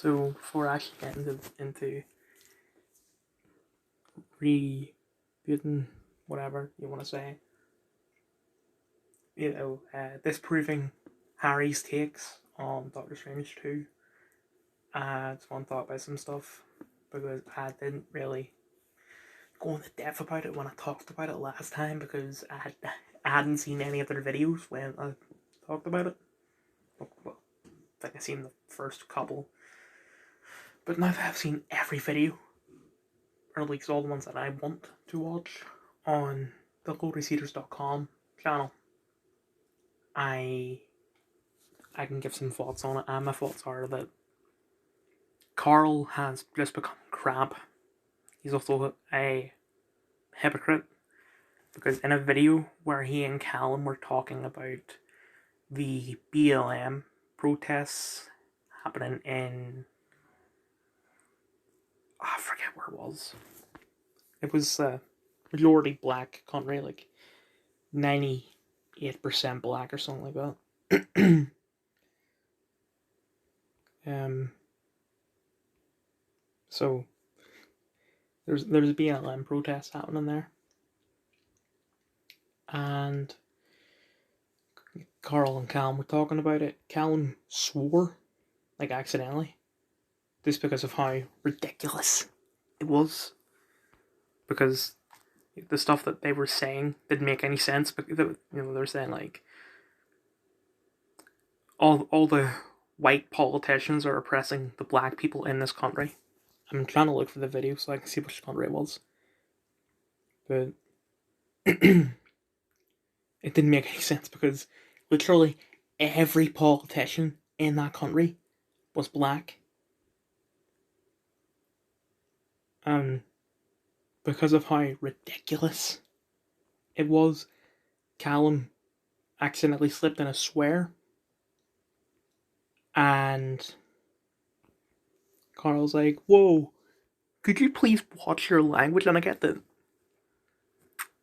So before I actually getting into rebooting whatever you want to say, disproving Harry's takes on Doctor Strange 2, I just want to talk about some stuff because I didn't really go into depth about it when I talked about it last time because I hadn't seen any of their videos when I talked about it. Well, I think I seen the first couple, but now that I've seen every video, or at least all the ones that I want to watch on the GoldReceivers.com channel, I can give some thoughts on it, and my thoughts are that Carl has just become crap. He's also a hypocrite, because in a video where he and Callum were talking about the BLM protests happening in, I forget where it was. It was a majority black country, like 98% black or something like that. So there's a BLM protest happening there, and Carl and Callum were talking about it. Callum swore, like accidentally, just because of how ridiculous it was. Because the stuff that they were saying didn't make any sense. But they were saying like all the white politicians are oppressing the black people in this country. I'm trying to look for the video so I can see which country it was, but it didn't make any sense because literally every politician in that country was black. Because of how ridiculous it was, Callum accidentally slipped in a swear, and Carl's like, "Whoa, could you please watch your language?" And I get that,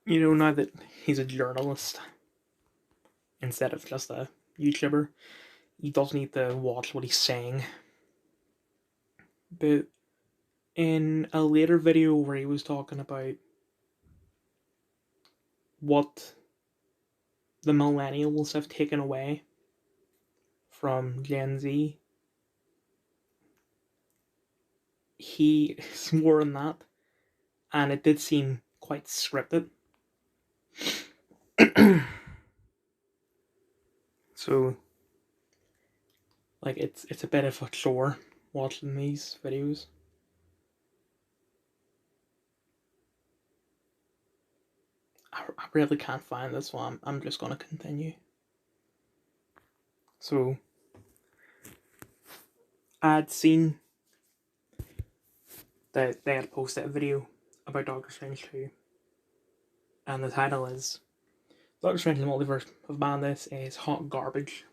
now that he's a journalist instead of just a YouTuber, he does need to watch what he's saying. But in a later video where he was talking about what the millennials have taken away from Gen Z, he swore on that, and it did seem quite scripted. So, like, it's a bit of a chore watching these videos. I really can't find this one. I'm just gonna continue. So, I'd seen that they had posted a video about Doctor Strange 2, and the title is Doctor Strange and the Multiverse of Madness is hot garbage.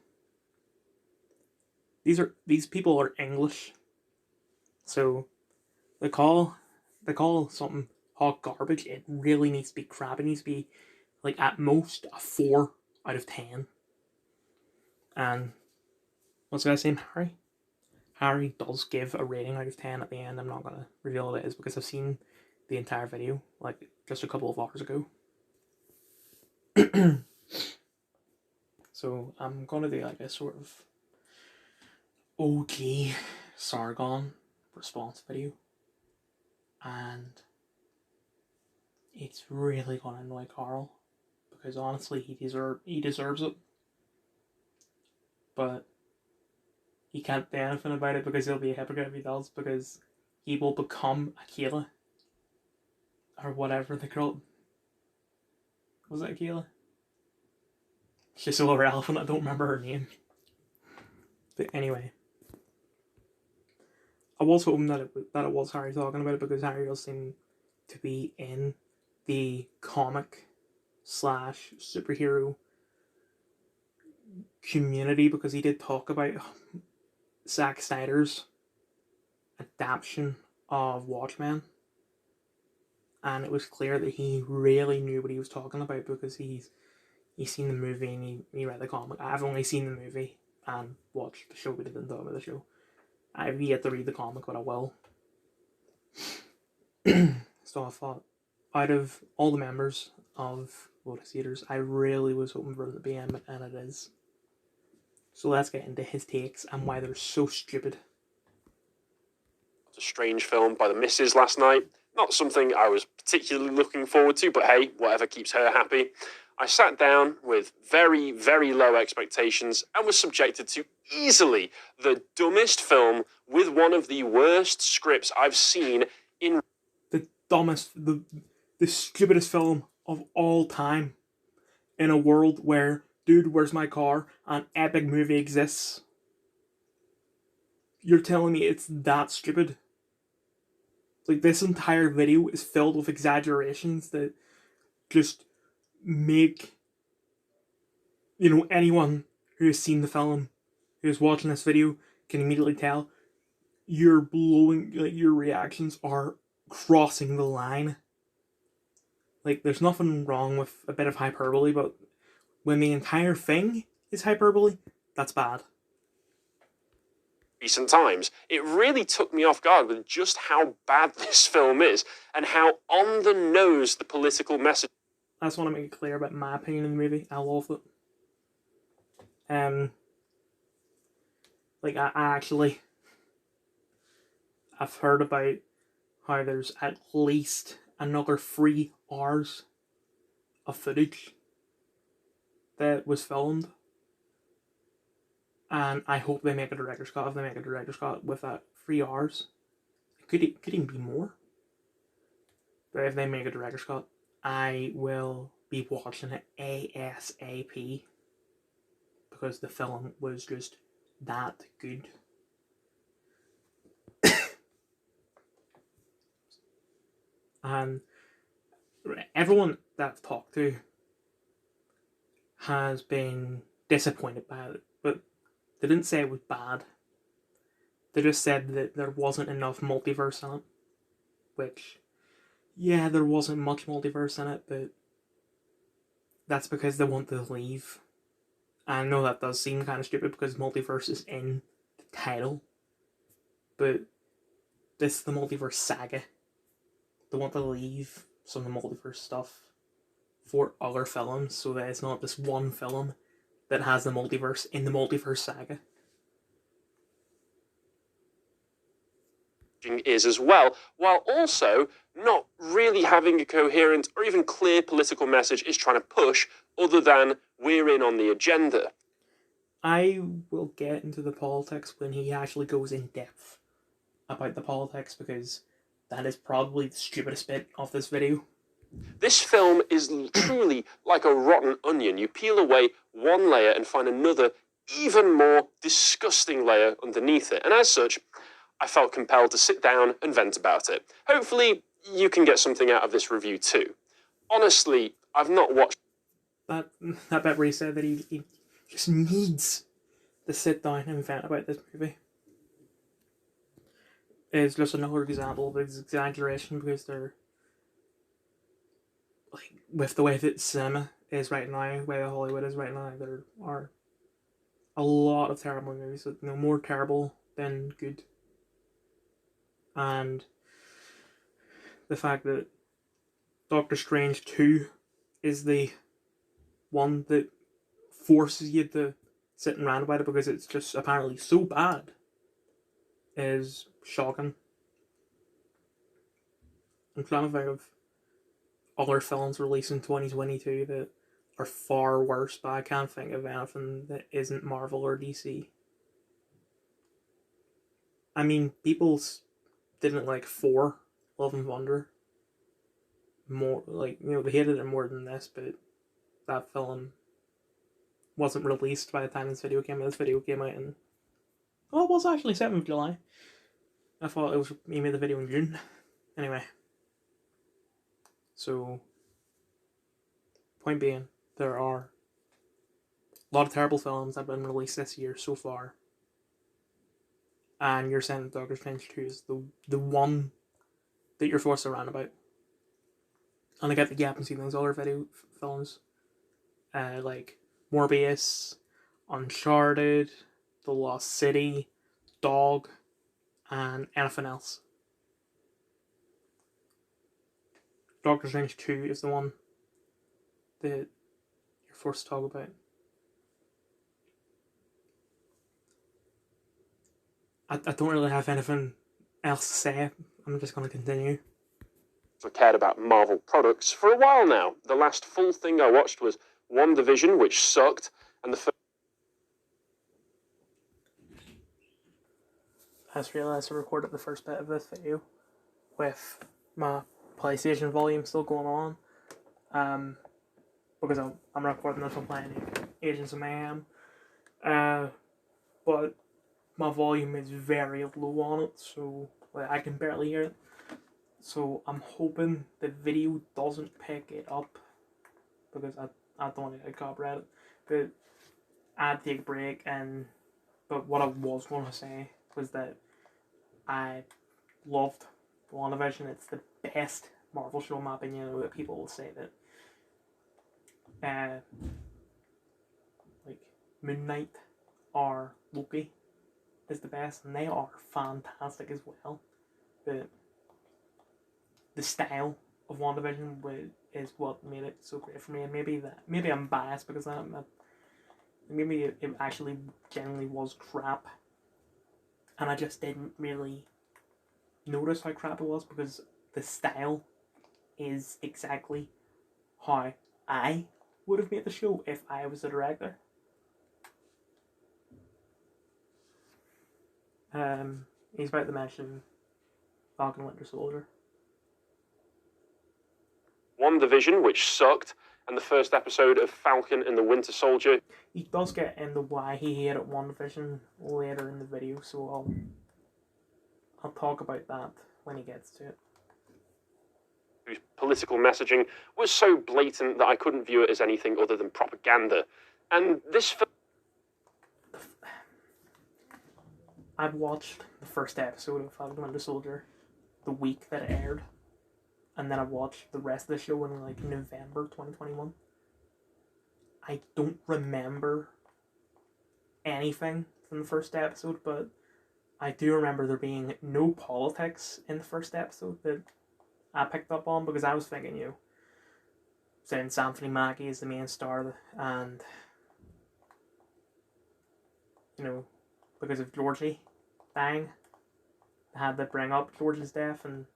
These people are English, so they call something hot garbage. It really needs to be crap. It needs to be like at most a 4 out of 10. And what's the guy's name? Harry? Harry does give a rating out of 10 at the end. I'm not gonna reveal what it is because I've seen the entire video like just a couple of hours ago. So I'm gonna do like a sort of OG Sargon response video, and it's really gonna annoy Carl because honestly he deserves it, but he can't do anything about it because he'll be a hypocrite if he does, because he will become Akela or whatever the girl was. It Akela? She's so irrelevant I don't remember her name. But anyway, I was hoping that it was Harry talking about it, because Harry does seem to be in the comic / superhero community, because he did talk about Zack Snyder's adaptation of Watchmen, and it was clear that he really knew what he was talking about because he's seen the movie and he read the comic. I've only seen the movie and watched the show, but didn't talk about the show. I've yet to read the comic, but I will. So I thought, out of all the members of Lotus Eaters, I really was hoping for it to be him, and it is. So let's get into his takes and why they're so stupid. A strange film by the missus last night. Not something I was particularly looking forward to, but hey, whatever keeps her happy. I sat down with very, very low expectations and was subjected to easily the dumbest film with one of the worst scripts I've seen in... The dumbest, the stupidest film of all time. In a world where Dude, Where's My Car? An epic movie exists. You're telling me it's that stupid? Like, this entire video is filled with exaggerations that just make, anyone who has seen the film, who's watching this video, can immediately tell your reactions are crossing the line. Like, there's nothing wrong with a bit of hyperbole, but when the entire thing is hyperbole, that's bad. Recent times, it really took me off guard with just how bad this film is and how on the nose the political message. I just want to make it clear about my opinion of the movie. I love it. I've heard about how there's at least another 3 hours of footage that was filmed. And I hope they make a director's cut. If they make a director's cut with that 3 hours, it could even be more. But if they make a director's cut, I will be watching it ASAP. Because the film was just that good. And everyone that I've talked to has been disappointed by it. But they didn't say it was bad. They just said that there wasn't enough multiverse in it. Which, yeah, there wasn't much multiverse in it, but that's because they want to leave. I know that does seem kind of stupid because multiverse is in the title. But this is the multiverse saga. They want to leave some of the multiverse stuff for other films so that it's not this one film that has the multiverse in the multiverse saga. Is as well, while also not really having a coherent or even clear political message is trying to push other than we're in on the agenda. I will get into the politics when he actually goes in depth about the politics because that is probably the stupidest bit of this video. This film is truly like a rotten onion. You peel away one layer and find another even more disgusting layer underneath it. And as such, I felt compelled to sit down and vent about it. Hopefully, you can get something out of this review too. Honestly, I've not watched... That bit where he said that he just needs to sit down and vent about this movie is just another example of his exaggeration because they're... like, with the way that cinema is right now, the way that Hollywood is right now, there are a lot of terrible movies, more terrible than good. And the fact that Doctor Strange 2 is the one that forces you to sit and rant about it because it's just apparently so bad is shocking. I'm trying to think of other films released in 2022 that are far worse, but I can't think of anything that isn't Marvel or DC. I mean, people didn't like 4, Love and Thunder. More, like, they hated it more than this, but that film wasn't released by the time this video came out. This video came out in... well, it was actually 7th of July. I thought it was... he made the video in June. Anyway. So... point being, there are a lot of terrible films that have been released this year so far. And you're saying that Doctor Strange 2 is the one that you're forced to rant about. And I get that you haven't seen those other video films. Like Morbius, Uncharted, The Lost City, Dog, and anything else. Doctor Strange 2 is the one that you're forced to talk about. I don't really have anything else to say. I'm just going to continue. I cared about Marvel products for a while now. The last full thing I watched was WandaVision, which sucked, and the first... I just realised I recorded the first bit of this video with my PlayStation volume still going on. Because I'm recording this while playing Agents of Mayhem. But my volume is very low on it, so like, I can barely hear it. So I'm hoping the video doesn't pick it up, because I don't want to get copyrighted. But I'd take a break, but what I was going to say was that I loved WandaVision. It's the best Marvel show in my opinion. That people will say that like Moon Knight or Loki is the best, and they are fantastic as well. But the style of WandaVision is what made it so great for me, and maybe I'm biased because maybe it actually genuinely was crap, and I just didn't really notice how crap it was because the style is exactly how I would have made the show if I was the director. He's about to mention Falcon Winter Soldier. WandaVision, which sucked, and the first episode of Falcon and the Winter Soldier. He does get into why he hated WandaVision later in the video, so I'll talk about that when he gets to it. Whose political messaging was so blatant that I couldn't view it as anything other than propaganda. And this I watched the first episode of Falcon Winter Soldier the week that it aired, and then I watched the rest of the show in like November 2021. I don't remember anything from the first episode, but I do remember there being no politics in the first episode that I picked up on, because I was thinking, since Anthony Mackie is the main star, and because of Georgie dying, I had to bring up Georgie's death, and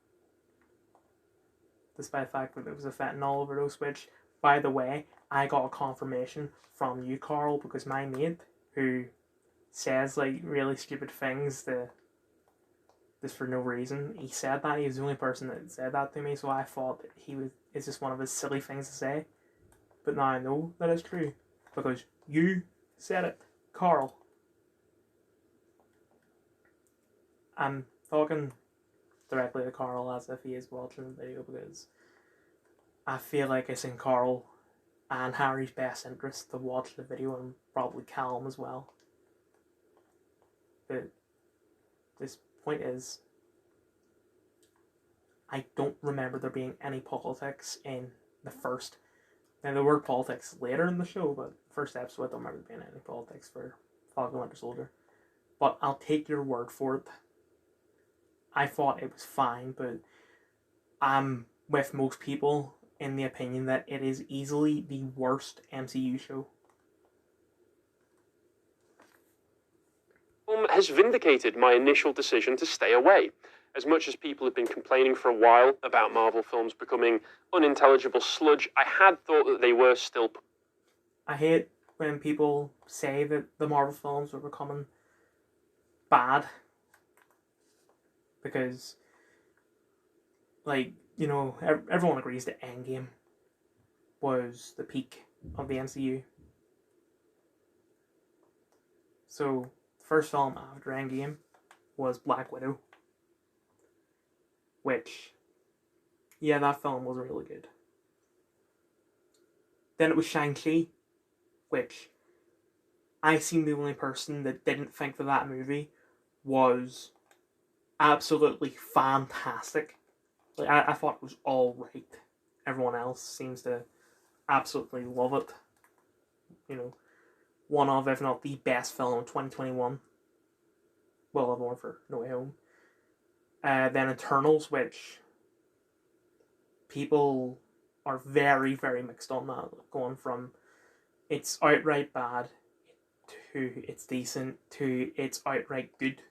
despite the fact that it was a fentanyl overdose, which, by the way, I got a confirmation from you, Carl, because my mate, who says like really stupid things just for no reason, he said that. He was the only person that said that to me, so I thought that it's just one of his silly things to say. But now I know that it's true, because you said it, Carl. I'm talking directly to Carl as if he is watching the video, because I feel like it's in Carl and Harry's best interest to watch the video, and probably Callum as well. But this point is, I don't remember there being any politics in the first. Now, there were politics later in the show, but the first episode, I don't remember there being any politics for Falcon Winter Soldier. But I'll take your word for it. I thought it was fine, but I'm with most people in the opinion that it is easily the worst MCU show. Has vindicated my initial decision to stay away. As much as people have been complaining for a while about Marvel films becoming unintelligible sludge, I had thought that they were still... I hate when people say that the Marvel films are becoming bad, because, everyone agrees that Endgame was the peak of the MCU. So, the first film after Endgame was Black Widow, which, that film was really good. Then it was Shang-Chi, which I seem the only person that didn't think that movie was absolutely fantastic. Like, I thought it was alright. Everyone else seems to absolutely love it. One of, if not the best film of 2021. Well, I've won for No Way Home. Then Eternals, which people are very, very mixed on that, going from it's outright bad to it's decent to it's outright good.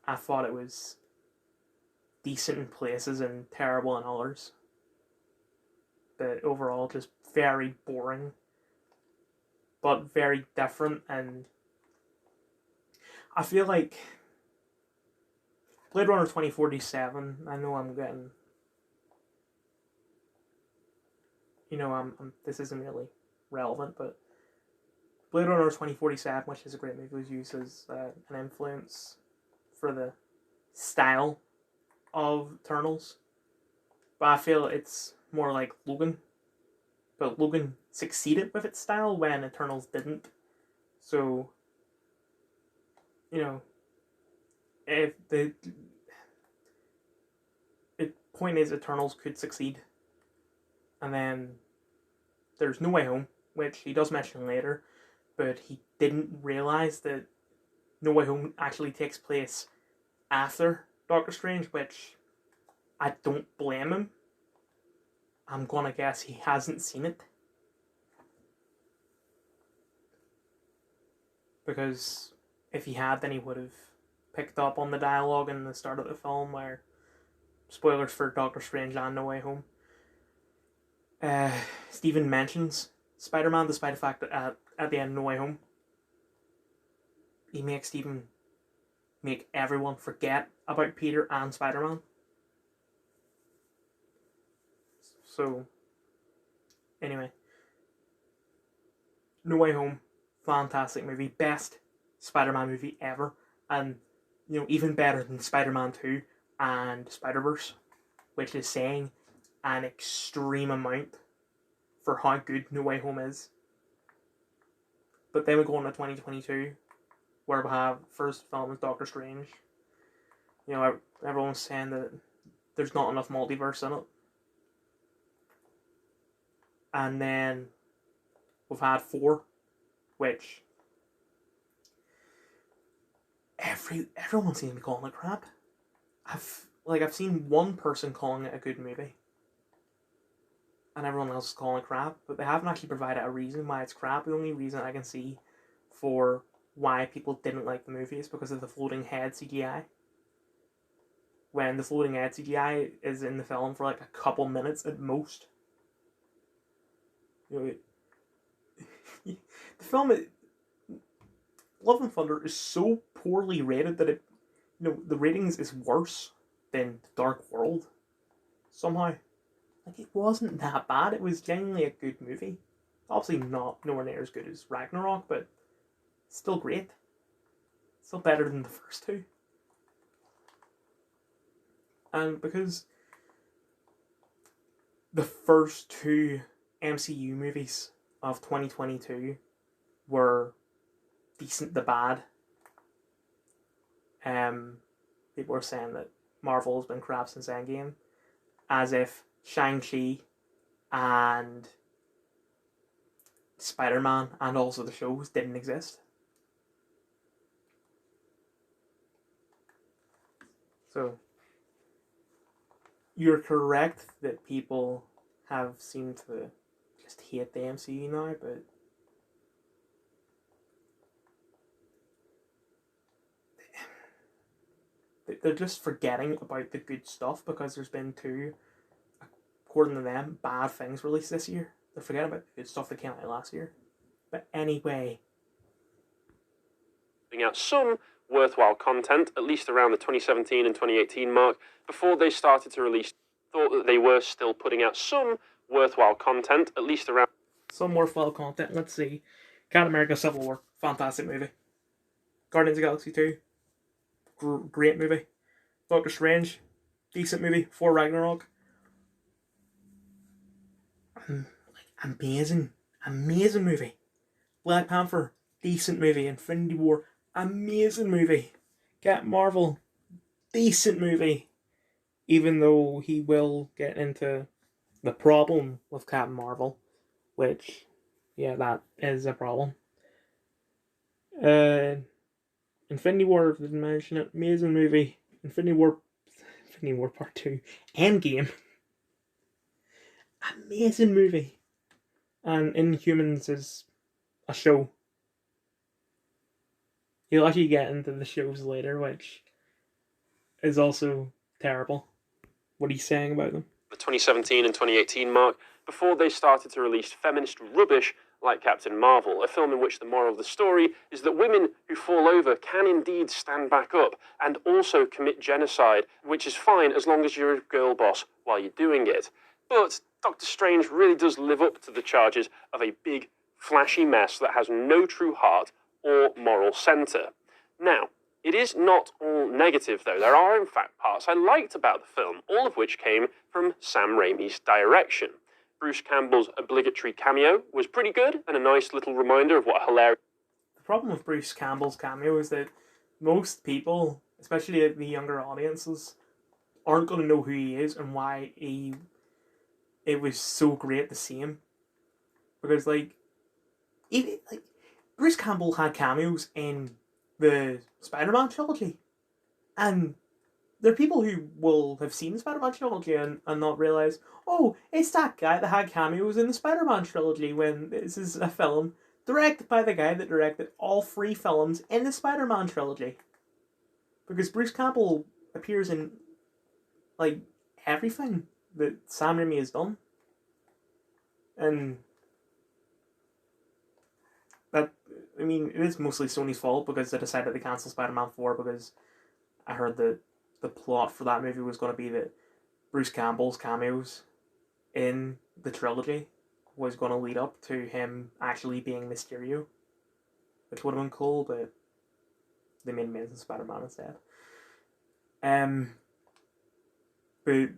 I thought it was decent in places and terrible in others. But overall, just very boring. But very different, and I feel like Blade Runner 2047, I know I'm getting... this isn't really relevant, but Blade Runner 2047, which is a great movie, was used as an influence for the style of Eternals. But I feel it's more like Logan. But Logan succeeded with its style when Eternals didn't. So, if the point is Eternals could succeed. And then there's No Way Home, which he does mention later, but he didn't realise that No Way Home actually takes place after Doctor Strange, which I don't blame him. I'm gonna guess he hasn't seen it. Because if he had, then he would have picked up on the dialogue in the start of the film where, spoilers for Doctor Strange and No Way Home, Stephen mentions Spider-Man, despite the fact that at the end of No Way Home, he makes Stephen make everyone forget about Peter and Spider-Man. So, anyway, No Way Home, fantastic movie, best Spider-Man movie ever, and even better than Spider-Man 2 and Spider-Verse, which is saying an extreme amount for how good No Way Home is. But then we go on to 2022, where we have first film is Doctor Strange. Everyone's saying that there's not enough multiverse in it. And then we've had 4, which everyone seems to be calling it crap. I've seen one person calling it a good movie, and everyone else is calling it crap, but they haven't actually provided a reason why it's crap. The only reason I can see for why people didn't like the movie is because of the floating head CGI. When the floating head CGI is in the film for like a couple minutes at most. The film, Love and Thunder, is so poorly rated that the ratings is worse than Dark World. Somehow, it wasn't that bad. It was genuinely a good movie. Obviously, nowhere near as good as Ragnarok, but still great. Still better than the first 2. And because the first 2 MCU movies of 2022 were decent to bad. People were saying that Marvel has been crap since Endgame, as if Shang-Chi and Spider-Man and also the shows didn't exist. So, you're correct that people have seemed to just hate the MCU now, but they're just forgetting about the good stuff because there's been 2, according to them, bad things released this year. They're forgetting about the good stuff that came out last year. But anyway, putting out some worthwhile content, at least around the 2017 and 2018 mark, before they started to release, thought that they were still putting out some worthwhile content, at least around... Some worthwhile content, let's see. Captain America Civil War, fantastic movie. Guardians of the Galaxy 2, great movie. Doctor Strange, decent movie. Thor Ragnarok, amazing movie. Black Panther, decent movie. Infinity War, amazing movie. Captain Marvel, decent movie. Even though he will get into the problem with Captain Marvel, which, yeah, that is a problem. Infinity War, didn't mention it. Amazing movie. Infinity War Part 2, Endgame. Amazing movie. And Inhumans is a show. You'll actually get into the shows later, which is also terrible. What are you saying about them? The 2017 and 2018 mark, before they started to release feminist rubbish like Captain Marvel, a film in which the moral of the story is that women who fall over can indeed stand back up and also commit genocide, which is fine as long as you're a girl boss while you're doing it. But Doctor Strange really does live up to the charges of a big, flashy mess that has no true heart or moral centre. Now, it is not all negative, though. There are, in fact, parts I liked about the film, all of which came from Sam Raimi's direction. Bruce Campbell's obligatory cameo was pretty good and a nice little reminder of what a hilarious... The problem with Bruce Campbell's cameo is that most people, especially the younger audiences, aren't going to know who he is and why it was so great to see him. Because, Bruce Campbell had cameos in the Spider-Man trilogy. And there are people who will have seen the Spider-Man trilogy and not realise, oh, it's that guy that had cameos in the Spider-Man trilogy, when this is a film directed by the guy that directed all 3 films in the Spider-Man trilogy. Because Bruce Campbell appears in, everything that Sam Raimi has done. And that, it is mostly Sony's fault because they decided to cancel Spider-Man 4 because I heard that the plot for that movie was going to be that Bruce Campbell's cameos in the trilogy was going to lead up to him actually being Mysterio, which would have been cool, but they made Amazing Spider-Man instead. But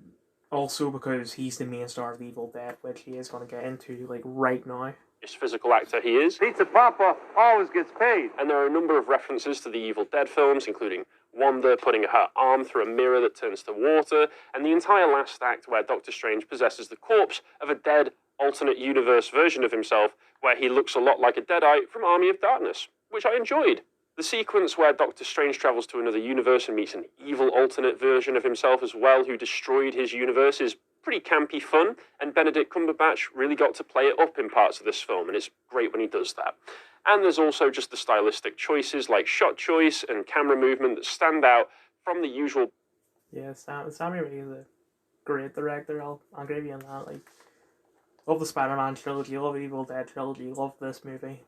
also because he's the main star of Evil Dead, which he is going to get into right now. Physical actor he is. Pizza Papa always gets paid. And there are a number of references to the Evil Dead films, including Wanda putting her arm through a mirror that turns to water, and the entire last act where Doctor Strange possesses the corpse of a dead alternate universe version of himself, where he looks a lot like a Deadite from Army of Darkness, which I enjoyed. The sequence where Doctor Strange travels to another universe and meets an evil alternate version of himself as well, who destroyed his universe, is pretty campy fun, and Benedict Cumberbatch really got to play it up in parts of this film, and it's great when he does that. And there's also just the stylistic choices, like shot choice and camera movement, that stand out from the usual... Yeah, Sam Raimi is a great director, I'll give you on that. Love the Spider-Man trilogy, love the Evil Dead trilogy, love this movie.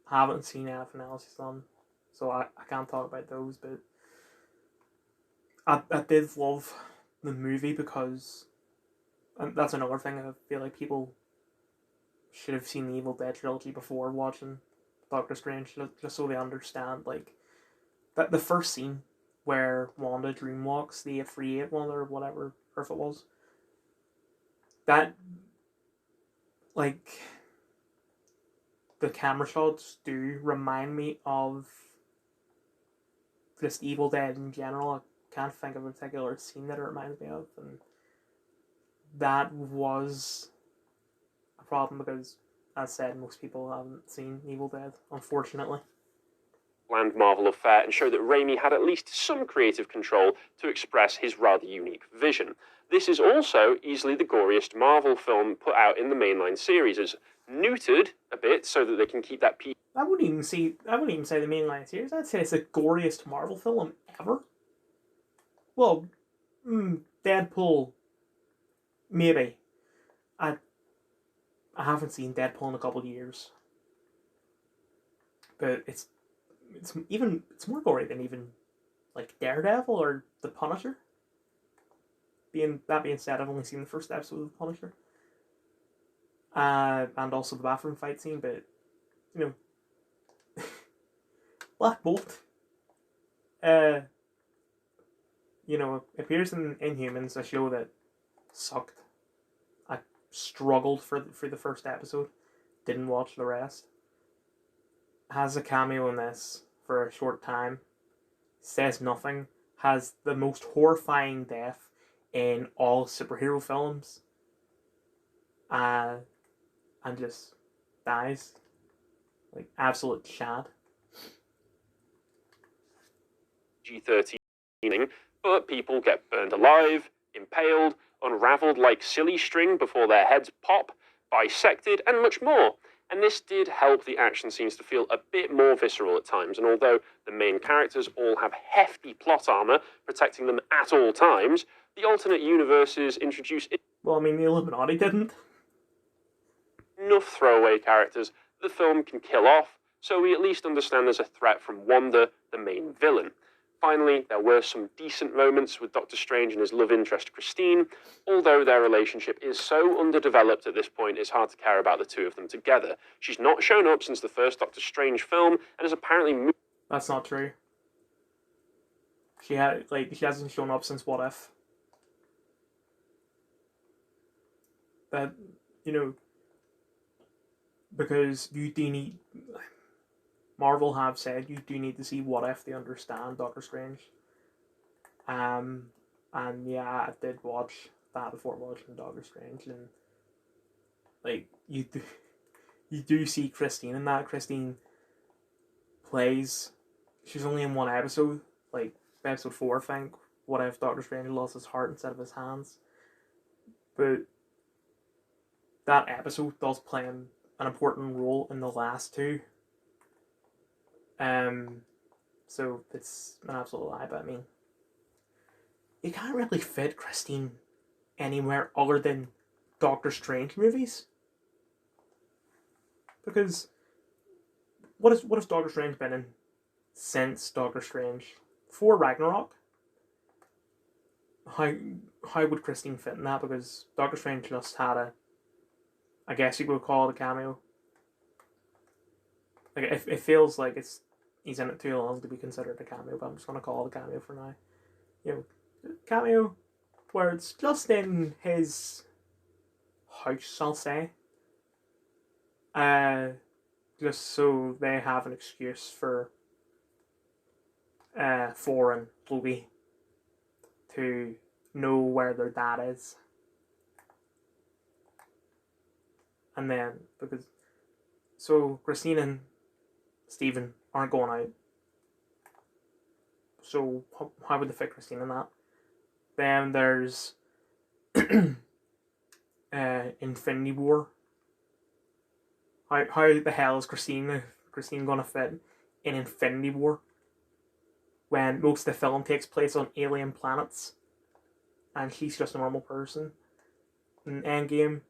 Haven't seen anything else he's done, so I can't talk about those, but I did love the movie because, and that's another thing, I feel like people should have seen the Evil Dead trilogy before watching Doctor Strange, just so they understand, that the first scene where Wanda dreamwalks, the 838 Wanda or whatever Earth it was, that, the camera shots do remind me of just Evil Dead in general. I can't think of a particular scene that it reminds me of, and that was a problem because, as said, most people haven't seen Evil Dead, unfortunately. Bland Marvel affair, and show that Raimi had at least some creative control to express his rather unique vision. This is also easily the goriest Marvel film put out in the mainline series. It's neutered a bit so that they can keep that I wouldn't even say the mainline series. I'd say it's the goriest Marvel film ever. Well, Deadpool, maybe. I haven't seen Deadpool in a couple of years, but it's more gory than even Daredevil or The Punisher. That being said, I've only seen the first episode of The Punisher, and also the bathroom fight scene. But Black Bolt, appears in Inhumans, a show that sucked. I struggled for the first episode, didn't watch the rest. Has a cameo in this for a short time, says nothing, has the most horrifying death in all superhero films, and just dies. Absolute Chad. G13 ending, but people get burned alive, impaled, unraveled like silly string before their heads pop, bisected, and much more. And this did help the action scenes to feel a bit more visceral at times, and although the main characters all have hefty plot armor protecting them at all times, the alternate universes introduce Well, I mean, the Illuminati didn't. enough throwaway characters the film can kill off, so we at least understand there's a threat from Wanda, the main villain. Finally, there were some decent moments with Doctor Strange and his love interest Christine, although their relationship is so underdeveloped at this point it's hard to care about the two of them together. She's not shown up since the first Doctor Strange film, and has apparently moved... That's not true. She hasn't shown up since What If. That, because you do need... Marvel have said you do need to see What If to understand Doctor Strange. And yeah, I did watch that before watching Doctor Strange, and you do see Christine in that. Christine plays. She's only in one episode, episode 4, I think. What if Doctor Strange lost his heart instead of his hands? But that episode does play an important role in the last two. So it's an absolute lie, but I mean, you can't really fit Christine anywhere other than Doctor Strange movies. Because what has Doctor Strange been in since Doctor Strange? Before Ragnarok? How would Christine fit in that? Because Doctor Strange just had I guess you would call it a cameo. It feels like he's in it too long to be considered a cameo, but I'm just gonna call it a cameo for now. Cameo where it's just in his house, I'll say. Just so they have an excuse for Thor and Loki to know where their dad is. And then so Christine and Stephen aren't going out. So how would they fit Christine in that? Then there's Infinity War. How the hell is Christine gonna fit in Infinity War when most of the film takes place on alien planets and she's just a normal person? In Endgame,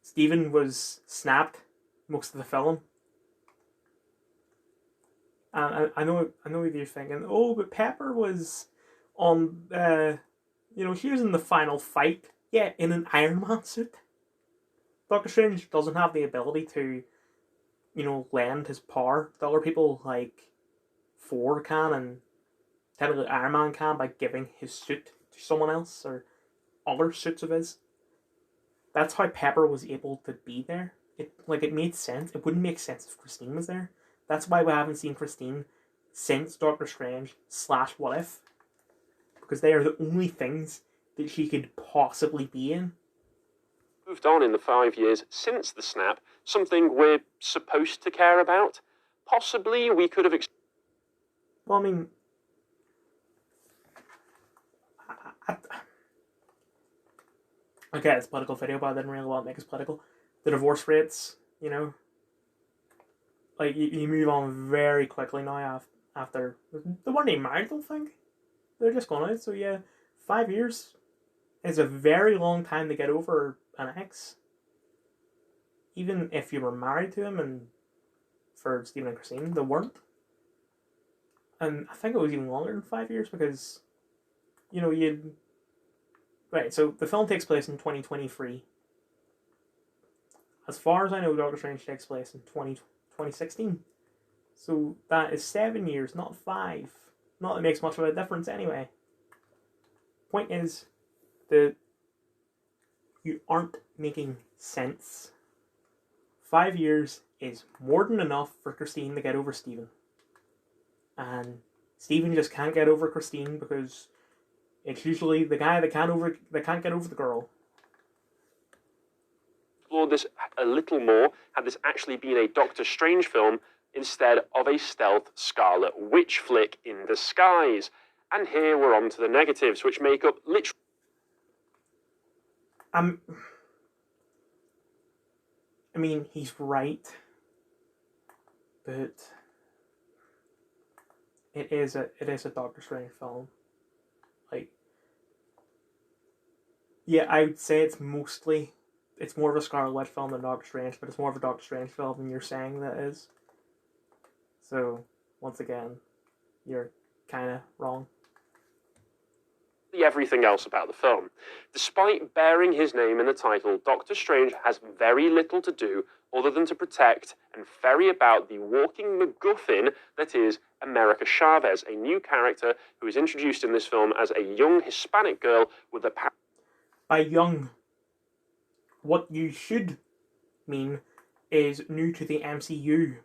Stephen was snapped most of the film. And I know you're thinking, oh, but Pepper was on, she was in the final fight, yeah, in an Iron Man suit. Doctor Strange doesn't have the ability to, lend his power to other people like Thor can, and technically Iron Man can, by giving his suit to someone else or other suits of his. That's how Pepper was able to be there. It made sense. It wouldn't make sense if Christine was there. That's why we haven't seen Christine since Doctor Strange / What If. Because they are the only things that she could possibly be in. Moved on in the 5 years since the snap, something we're supposed to care about. Possibly we could have... Well, I mean... Okay, it's a political video, but I didn't really want to make it political. The divorce rates, you move on very quickly now after... They weren't even married, I don't think. They're just going out, so yeah, 5 years is a very long time to get over an ex. Even if you were married to him, and for Stephen and Christine, they weren't. And I think it was even longer than 5 years because, you'd... Right, so the film takes place in 2023. As far as I know, Doctor Strange takes place in 2016. So that is 7 years, not 5. Not that it makes much of a difference anyway. Point is that you aren't making sense. 5 years is more than enough for Christine to get over Stephen. And Stephen just can't get over Christine because it's usually the guy that can't get over the girl. Explored this a little more had this actually been a Doctor Strange film instead of a stealth Scarlet Witch flick in disguise. And here we're on to the negatives, which make up literally... I mean, he's right, but it is a Doctor Strange film. Like, yeah, I would say it's more of a Scarlet Witch film than Doctor Strange, but it's more of a Doctor Strange film than you're saying that is. So, once again, you're kind of wrong. Everything else about the film. Despite bearing his name in the title, Doctor Strange has very little to do other than to protect and ferry about the walking MacGuffin that is America Chavez, a new character who is introduced in this film as a young Hispanic girl with a... By young, what you should mean is new to the MCU.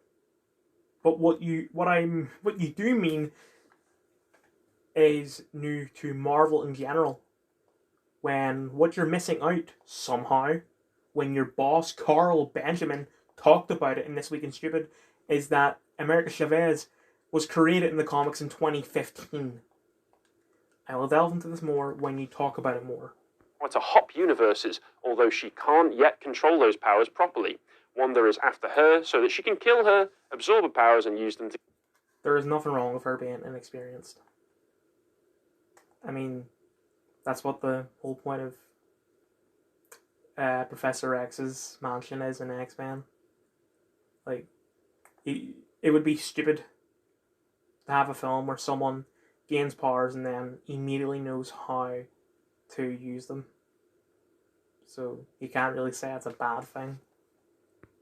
But what you do mean is new to Marvel in general. When what you're missing out somehow, when your boss Carl Benjamin talked about it in This Week in Stupid, is that America Chavez was created in the comics in 2015. I will delve into this more when you talk about it more. To hop universes, although she can't yet control those powers properly. Wanda is after her so that she can kill her, absorb her powers, and use them to... There is nothing wrong with her being inexperienced. I mean, that's what the whole point of Professor X's mansion is in X-Men. Like, it would be stupid to have a film where someone gains powers and then immediately knows how to use them. So you can't really say it's a bad thing.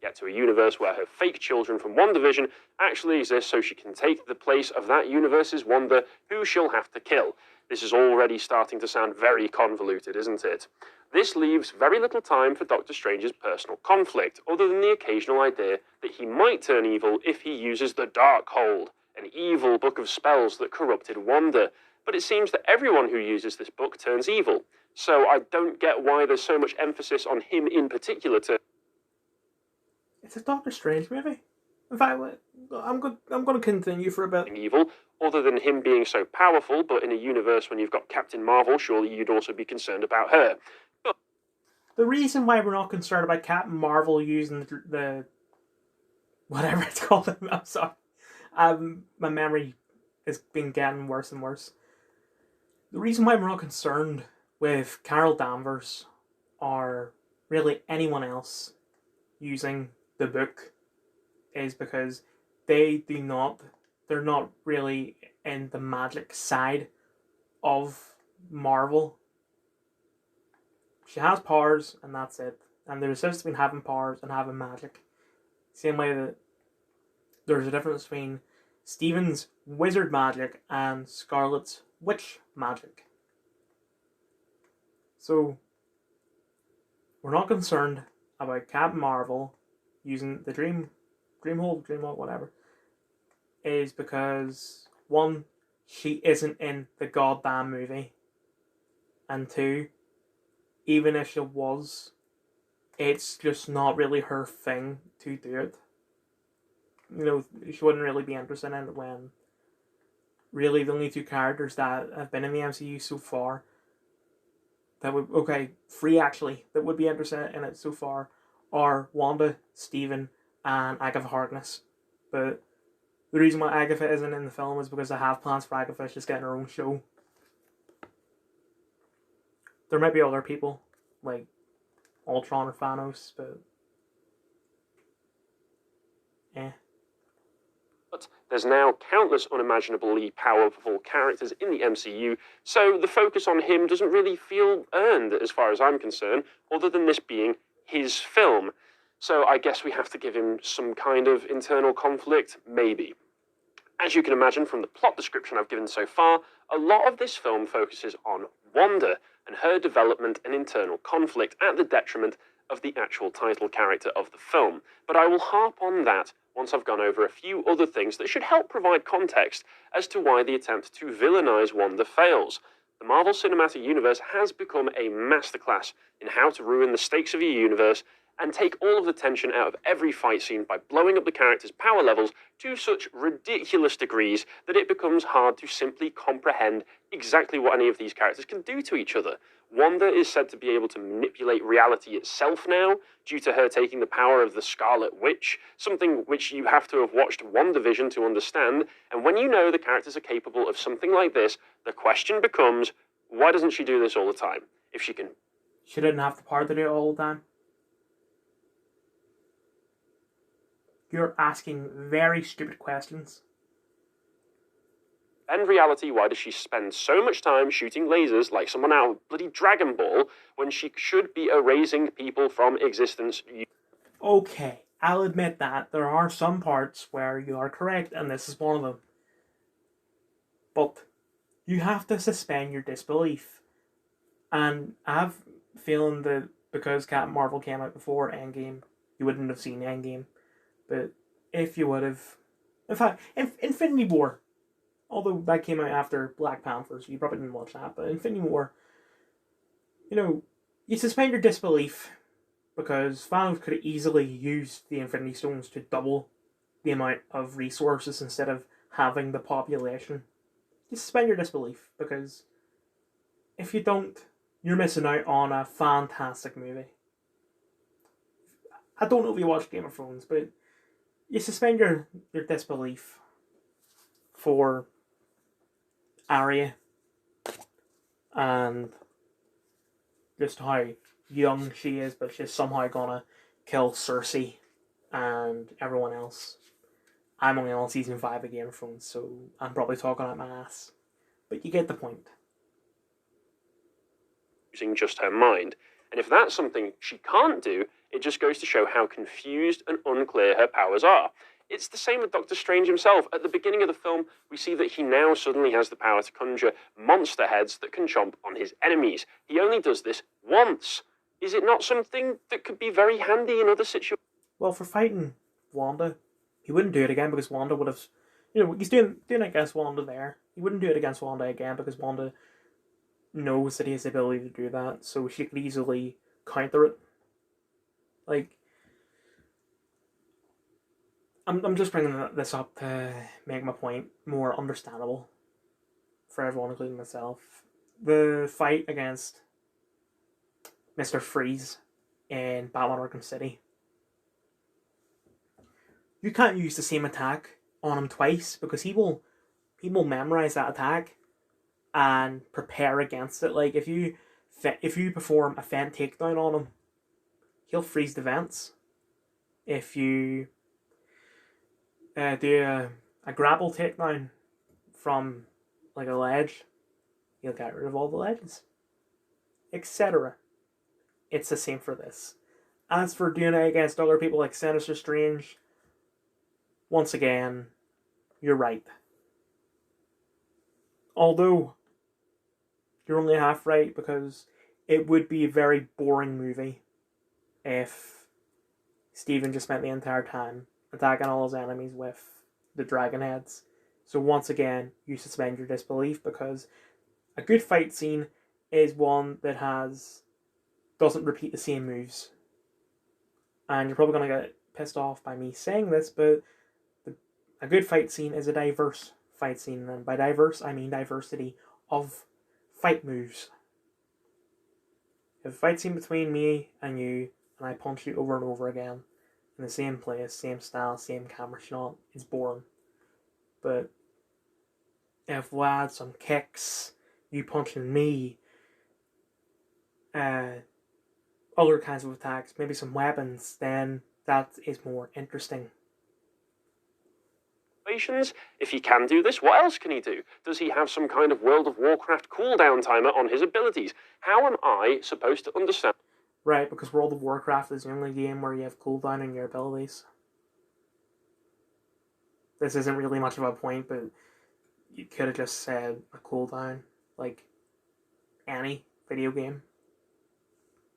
Get to a universe where her fake children from WandaVision actually exist so she can take the place of that universe's Wanda, who she'll have to kill. This is already starting to sound very convoluted, isn't it? This leaves very little time for Doctor Strange's personal conflict, other than the occasional idea that he might turn evil if he uses the Darkhold, an evil book of spells that corrupted Wanda. But it seems that everyone who uses this book turns evil, so I don't get why there's so much emphasis on him in particular to... It's a Doctor Strange movie. In fact, I'm going to continue for a bit. Evil, other than him being so powerful, but in a universe when you've got Captain Marvel, surely you'd also be concerned about her. But the reason why we're not concerned about Captain Marvel using the whatever it's called, I'm sorry. My memory has been getting worse and worse. The reason why we're not concerned with Carol Danvers or really anyone else using the book is because they're not really in the magic side of Marvel. She has powers and that's it. And there's a difference between having powers and having magic. Same way that there's a difference between Stephen's wizard magic and Scarlet's witch magic. So we're not concerned about Captain Marvel using the Dreamhold, whatever, is because one, she isn't in the goddamn movie, and two, even if she was, it's just not really her thing to do it. You know, she wouldn't really be interested in it when really the only two characters that have been in the MCU so far that would, three actually, that would be interested in it so far are Wanda, Stephen, and Agatha Harkness. But the reason why Agatha isn't in the film is because I have plans for Agatha just getting her own show. There might be other people, like Ultron or Thanos, but But there's now countless unimaginably powerful characters in the MCU, so the focus on him doesn't really feel earned as far as I'm concerned, other than this being his film. So I guess we have to give him some kind of internal conflict, maybe. As you can imagine from the plot description I've given so far, a lot of this film focuses on Wanda and her development and internal conflict at the detriment of the actual title character of the film. But I will harp on that once I've gone over a few other things that should help provide context as to why the attempt to villainize Wanda fails. The Marvel Cinematic Universe has become a masterclass in how to ruin the stakes of your universe, and take all of the tension out of every fight scene by blowing up the characters' power levels to such ridiculous degrees that it becomes hard to simply comprehend exactly what any of these characters can do to each other. Wanda is said to be able to manipulate reality itself now, due to her taking the power of the Scarlet Witch, something which you have to have watched WandaVision to understand, and when you know the characters are capable of something like this, the question becomes, why doesn't she do this all the time? If she can... She didn't have the power to do it all the time. You're asking very stupid questions. And reality, why does she spend so much time shooting lasers like someone out of bloody Dragon Ball when she should be erasing people from existence? Okay, I'll admit that there are some parts where you are correct, and this is one of them. But you have to suspend your disbelief. And I have a feeling that because Captain Marvel came out before Endgame, you wouldn't have seen Endgame. But if you would have... In fact, Infinity War, although that came out after Black Panther, so you probably didn't watch that, but Infinity War, you suspend your disbelief because Thanos could have easily used the Infinity Stones to double the amount of resources instead of having the population. You suspend your disbelief because if you don't, you're missing out on a fantastic movie. I don't know if you watched Game of Thrones, but you suspend your disbelief for Arya and just how young she is, but she's somehow gonna kill Cersei and everyone else. I'm only on season 5 of Game of Thrones, so I'm probably talking out my ass. But you get the point. Using just her mind. And if that's something she can't do, it just goes to show how confused and unclear her powers are. It's the same with Doctor Strange himself. At the beginning of the film, we see that he now suddenly has the power to conjure monster heads that can chomp on his enemies. He only does this once. Is it not something that could be very handy in other situations? Well, for fighting Wanda, he wouldn't do it again because Wanda would have... he's doing it against Wanda there. He wouldn't do it against Wanda again because Wanda knows that he has the ability to do that, so she could easily counter it. I'm just bringing this up to make my point more understandable for everyone, including myself. The fight against Mr. Freeze in Batman Arkham City. You can't use the same attack on him twice because he will memorize that attack and prepare against it. Like if you perform a fent takedown on him, he'll freeze the vents. If you do a grapple takedown from like a ledge, he'll get rid of all the ledges, etc. It's the same for this. As for doing it against other people like Sinister Strange, once again, you're right. Although, you're only half right because it would be a very boring movie if Steven just spent the entire time attacking all his enemies with the dragon heads. So once again, you suspend your disbelief because a good fight scene is one that doesn't repeat the same moves. And you're probably going to get pissed off by me saying this, but a good fight scene is a diverse fight scene. And by diverse, I mean diversity of fight moves. If a fight scene between me and you, and I punch you over and over again, in the same place, same style, same camera shot, it's boring. But if we add some kicks, you punching me, other kinds of attacks, maybe some weapons, then that is more interesting. If he can do this, what else can he do? Does he have some kind of World of Warcraft cooldown timer on his abilities? How am I supposed to understand? Right, because World of Warcraft is the only game where you have cooldown on your abilities. This isn't really much of a point, but you could have just said a cooldown, like any video game.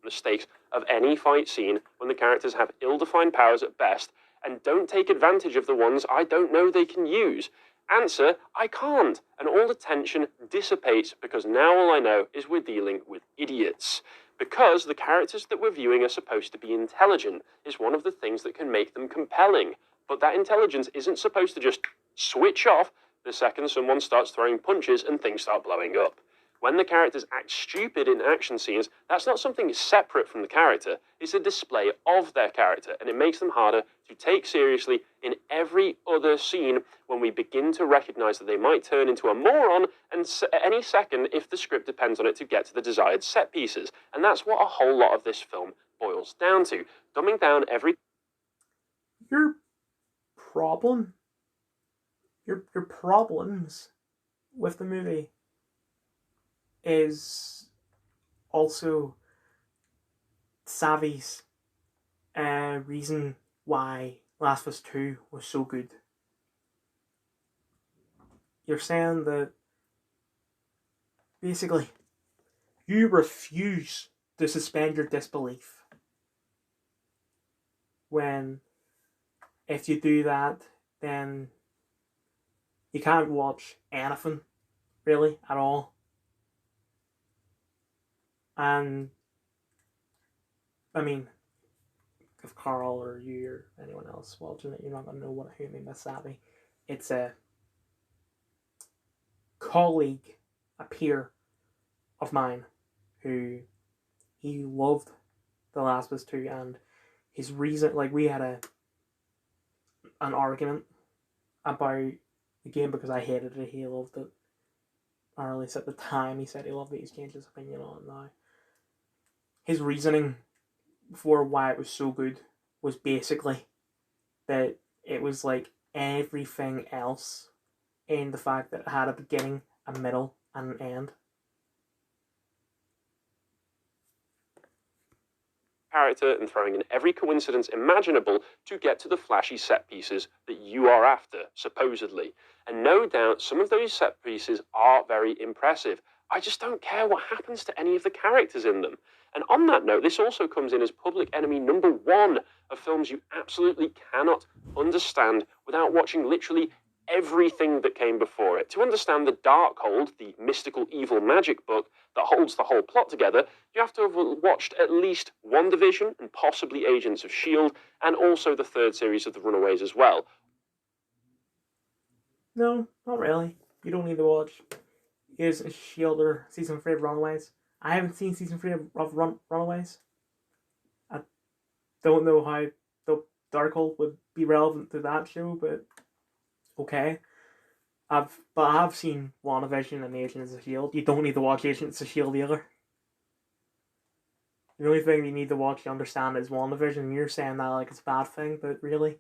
Mistakes of any fight scene when the characters have ill-defined powers at best and don't take advantage of the ones I don't know they can use. Answer, I can't. And all the tension dissipates because now all I know is we're dealing with idiots. Because the characters that we're viewing are supposed to be intelligent is one of the things that can make them compelling. But that intelligence isn't supposed to just switch off the second someone starts throwing punches and things start blowing up. When the characters act stupid in action scenes, that's not something separate from the character, it's a display of their character, and it makes them harder to take seriously in every other scene when we begin to recognise that they might turn into a moron and at any second if the script depends on it to get to the desired set pieces. And that's what a whole lot of this film boils down to, dumbing down every... Your problem, your problems with the movie is also Savvy's reason why Last of Us 2 was so good. You're saying that basically you refuse to suspend your disbelief when if you do that then you can't watch anything really at all. And I mean, if Carl or you or anyone else watching it, you're not going to know what I mean by savvy. It's a colleague, a peer of mine, who he loved The Last of Us 2, and his reason, like we had an argument about the game because I hated it, he loved it. Or at least at the time he said he loved it, he's changed his opinion on it now. His reasoning for why it was so good was basically that it was like everything else in the fact that it had a beginning, a middle, and an end. Character and throwing in every coincidence imaginable to get to the flashy set pieces that you are after, supposedly. And no doubt some of those set pieces are very impressive. I just don't care what happens to any of the characters in them. And on that note, this also comes in as public enemy number 1 of films you absolutely cannot understand without watching literally everything that came before it. To understand the Darkhold, the mystical evil magic book that holds the whole plot together, you have to have watched at least WandaVision and possibly Agents of S.H.I.E.L.D. and also the 3rd series of The Runaways as well. No, not really. You don't need to watch Agents of S.H.I.E.L.D. or Season 3 of Runaways. I haven't seen Season 3 of Runaways. I don't know how the Darkhold would be relevant to that show, but okay. I have seen WandaVision and Agents of S.H.I.E.L.D. You don't need to watch Agents of S.H.I.E.L.D. either. The only thing you need to watch to understand is WandaVision. You're saying that like it's a bad thing, but really,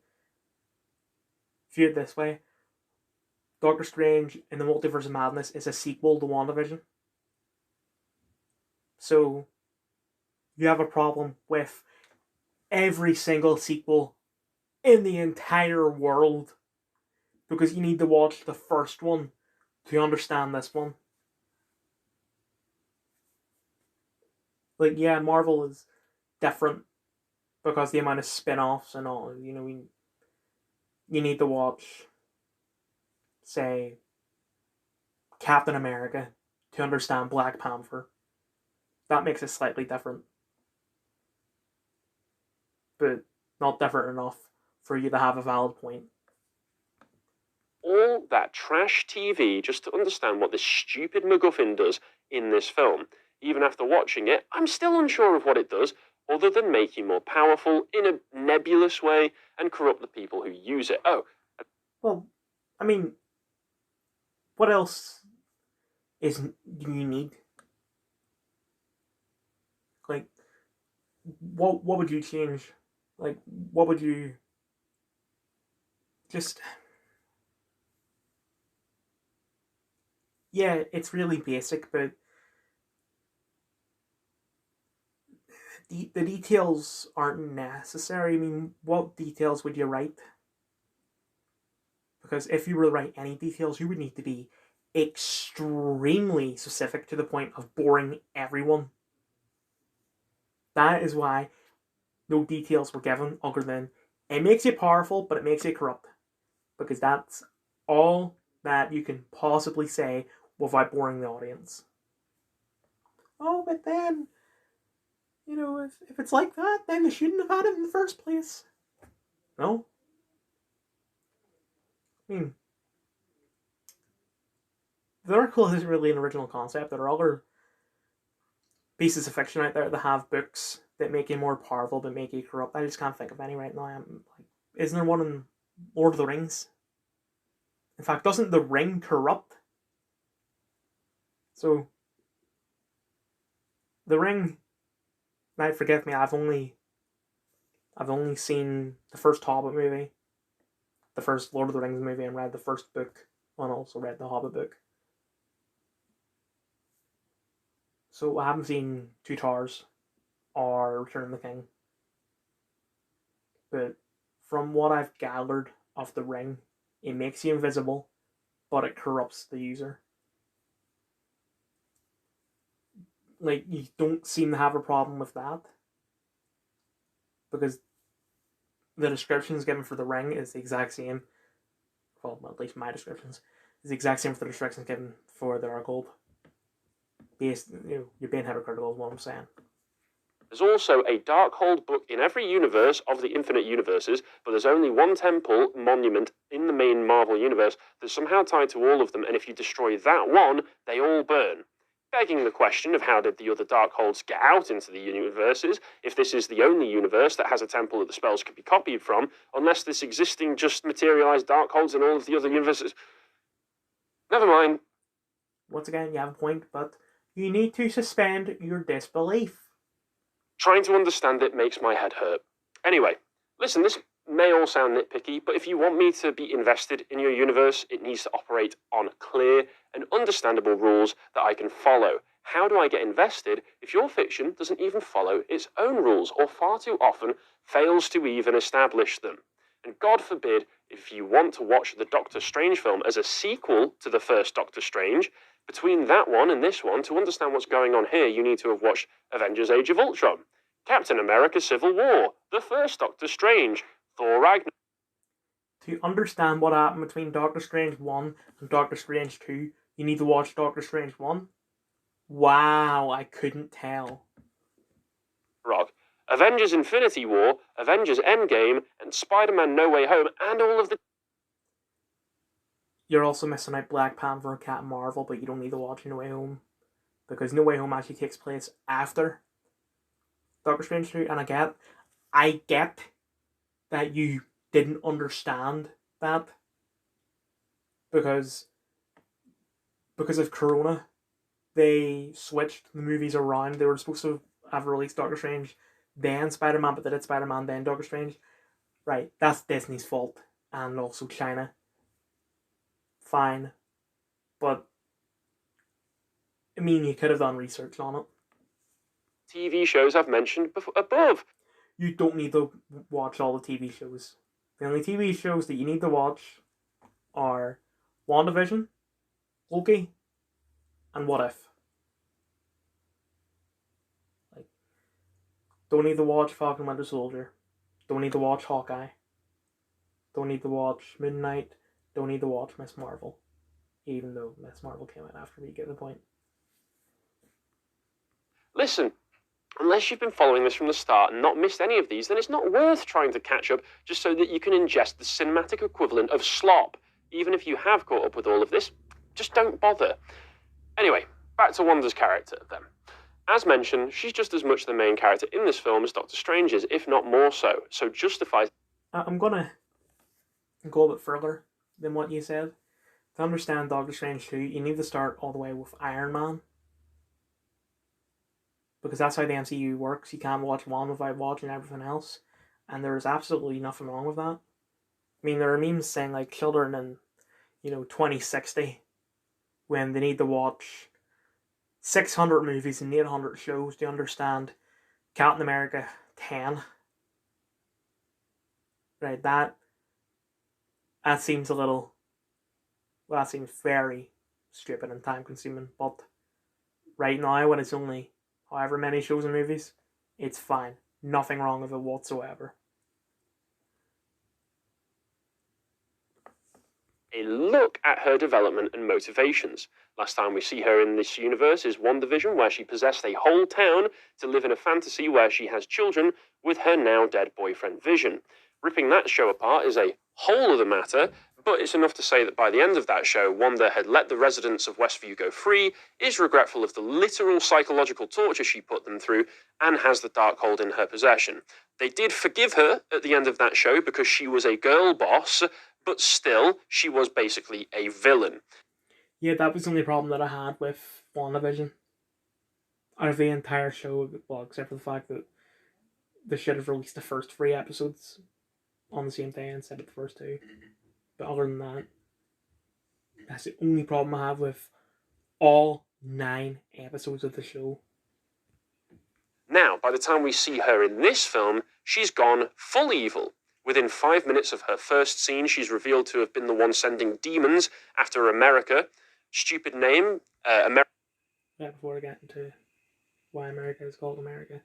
view it this way. Doctor Strange in the Multiverse of Madness is a sequel to WandaVision. So, you have a problem with every single sequel in the entire world because you need to watch the first one to understand this one. Like, yeah, Marvel is different because the amount of spin-offs and all, you know, you need to watch, say, Captain America to understand Black Panther. That makes it slightly different. But not different enough for you to have a valid point. All that trash TV just to understand what this stupid MacGuffin does in this film. Even after watching it, I'm still unsure of what it does, other than make you more powerful in a nebulous way and corrupt the people who use it. Oh. Well, I mean, what else do you need? Like, what would you change? Like, what would you just... Yeah, it's really basic, but the details aren't necessary. I mean, what details would you write? Because if you were to write any details, you would need to be extremely specific to the point of boring everyone. That is why no details were given other than it makes you powerful, but it makes you corrupt. Because that's all that you can possibly say without boring the audience. Oh, but then you know, if it's like that, then they shouldn't have had it in the first place. No? I mean, the Dark World isn't really an original concept. There are other pieces of fiction out there that have books that make you more powerful but make you corrupt. I just can't think of any right now. I'm like, isn't there one in Lord of the Rings? In fact, doesn't the ring corrupt? So the ring. Now, forgive me. I've only seen the first Hobbit movie, the first Lord of the Rings movie, and read the first book, and also read the Hobbit book. So I haven't seen Two Towers or Return of the King. But from what I've gathered of the ring, it makes you invisible, but it corrupts the user. Like, you don't seem to have a problem with that. Because the descriptions given for the ring is the exact same. Well, at least my descriptions is the exact same for the descriptions given for the Darkhold. You're being hypocritical is what I'm saying. There's also a Darkhold book in every universe of the infinite universes, but there's only one temple monument in the main Marvel universe that's somehow tied to all of them, and if you destroy that one, they all burn. Begging the question of how did the other Darkholds get out into the universes, if this is the only universe that has a temple that the spells could be copied from, unless this existing just materialised Darkholds in all of the other universes. Never mind. Once again, you have a point, but you need to suspend your disbelief. Trying to understand it makes my head hurt. Anyway, listen, this may all sound nitpicky, but if you want me to be invested in your universe, it needs to operate on clear and understandable rules that I can follow. How do I get invested if your fiction doesn't even follow its own rules, or far too often fails to even establish them? And God forbid, if you want to watch the Doctor Strange film as a sequel to the first Doctor Strange, between that one and this one, to understand what's going on here, you need to have watched Avengers Age of Ultron, Captain America Civil War, the first Doctor Strange, Thor Ragnarok. To understand what happened between Doctor Strange 1 and Doctor Strange 2, you need to watch Doctor Strange 1. Wow, I couldn't tell. Avengers Infinity War, Avengers Endgame, and Spider-Man No Way Home, and all of the... You're also missing out Black Panther and Captain Marvel, but you don't need to watch No Way Home. Because No Way Home actually takes place after Doctor Strange 2, and I get that you didn't understand that because of Corona, they switched the movies around. They were supposed to have released Doctor Strange, then Spider-Man, but they did Spider-Man, then Doctor Strange. Right, that's Disney's fault, and also China. Fine, but I mean, you could have done research on it. TV shows I've mentioned above. You don't need to watch all the TV shows. The only TV shows that you need to watch are WandaVision, Loki, and What If. Like, don't need to watch Falcon Winter Soldier. Don't need to watch Hawkeye. Don't need to watch Moon Knight. Don't need to watch Miss Marvel. Even though Miss Marvel came out after me, you get the point. Listen, unless you've been following this from the start and not missed any of these, then it's not worth trying to catch up just so that you can ingest the cinematic equivalent of slop. Even if you have caught up with all of this, just don't bother. Anyway, back to Wanda's character then. As mentioned, she's just as much the main character in this film as Doctor Strange is, if not more so. So justifies... I'm gonna go a bit further than what you said. To understand Doctor Strange 2, you need to start all the way with Iron Man. Because that's how the MCU works. You can't watch one without watching everything else. And there's absolutely nothing wrong with that. I mean, there are memes saying, like, children in, 2060, when they need to watch 600 movies and 800 shows to understand Captain America 10. Right, that seems a little... Well, that seems very stupid and time-consuming. But right now, when it's only however many shows and movies, it's fine. Nothing wrong with it whatsoever. a look at her development and motivations. Last time we see her in this universe is WandaVision, where she possessed a whole town to live in a fantasy where she has children with her now dead boyfriend Vision. Ripping that show apart is a whole other matter, but it's enough to say that by the end of that show, Wanda had let the residents of Westview go free, is regretful of the literal psychological torture she put them through, and has the Darkhold in her possession. They did forgive her at the end of that show because she was a girl boss, but still, she was basically a villain. Yeah, that was the only problem that I had with WandaVision. Out of the entire show, well, except for the fact that they should have released the first 3 episodes on the same day instead of the first 2. But other than that, that's the only problem I have with all 9 episodes of the show. Now, by the time we see her in this film, she's gone full evil. Within 5 minutes of her first scene, she's revealed to have been the one sending demons after America. Stupid name, America. Yeah, before I get into why America is called America.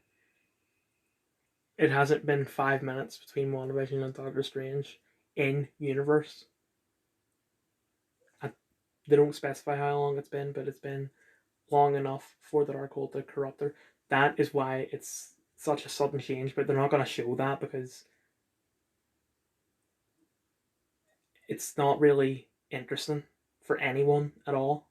It hasn't been 5 minutes between WandaVision and Doctor Strange in universe. They don't specify how long it's been, but it's been long enough for the Darkhold to corrupt her. That is why it's such a sudden change, but they're not going to show that because it's not really interesting for anyone at all.